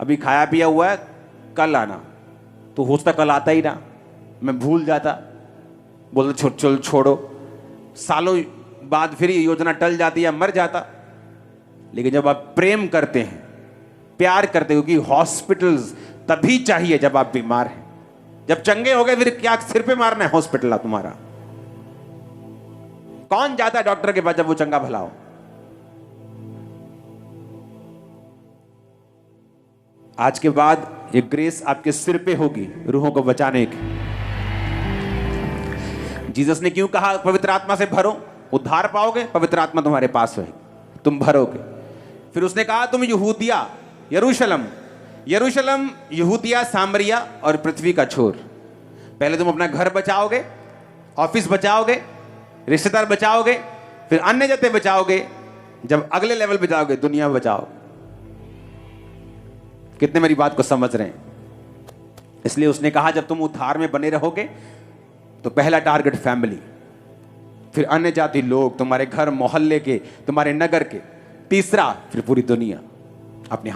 अभी खाया पिया हुआ है, कल आना, तो हो सकता कल आता ही ना, मैं भूल जाता, बोलते चल छोड़ो, सालों बाद फिर ये योजना टल जाती या मर जाता। लेकिन जब आप प्रेम करते हैं, प्यार करते हो, क्योंकि हॉस्पिटल्स तभी चाहिए जब आप बीमार हैं। जब चंगे हो गए फिर क्या सिर पे मारना है हॉस्पिटल तुम्हारा? कौन जाता है डॉक्टर के पास जब वो चंगा भला हो? आज के बाद ये ग्रेस आपके सिर पे होगी रूहों को बचाने की। जीसस ने क्यों कहा पवित्र आत्मा से भरो, उद्धार पाओगे, पवित्र आत्मा तुम्हारे पास है, तुम भरोगे। फिर उसने कहा तुम यहूदिया, यरूशलेम, यरूशलेम, यहूदिया, सामरिया और पृथ्वी का छोर। पहले तुम अपना घर बचाओगे, ऑफिस बचाओगे, रिश्तेदार बचाओगे, फिर अन्य जाति बचाओगे, जब अगले लेवल पे जाओगे दुनिया बचाओ। कितने मेरी बात को समझ रहे हैं? इसलिए उसने कहा जब तुम उद्धार में बने रहोगे तो पहला टारगेट फैमिली, फिर अन्य जाति लोग, तुम्हारे घर मोहल्ले के, तुम्हारे नगर के, तीसरा फिर पूरी दुनिया। अपने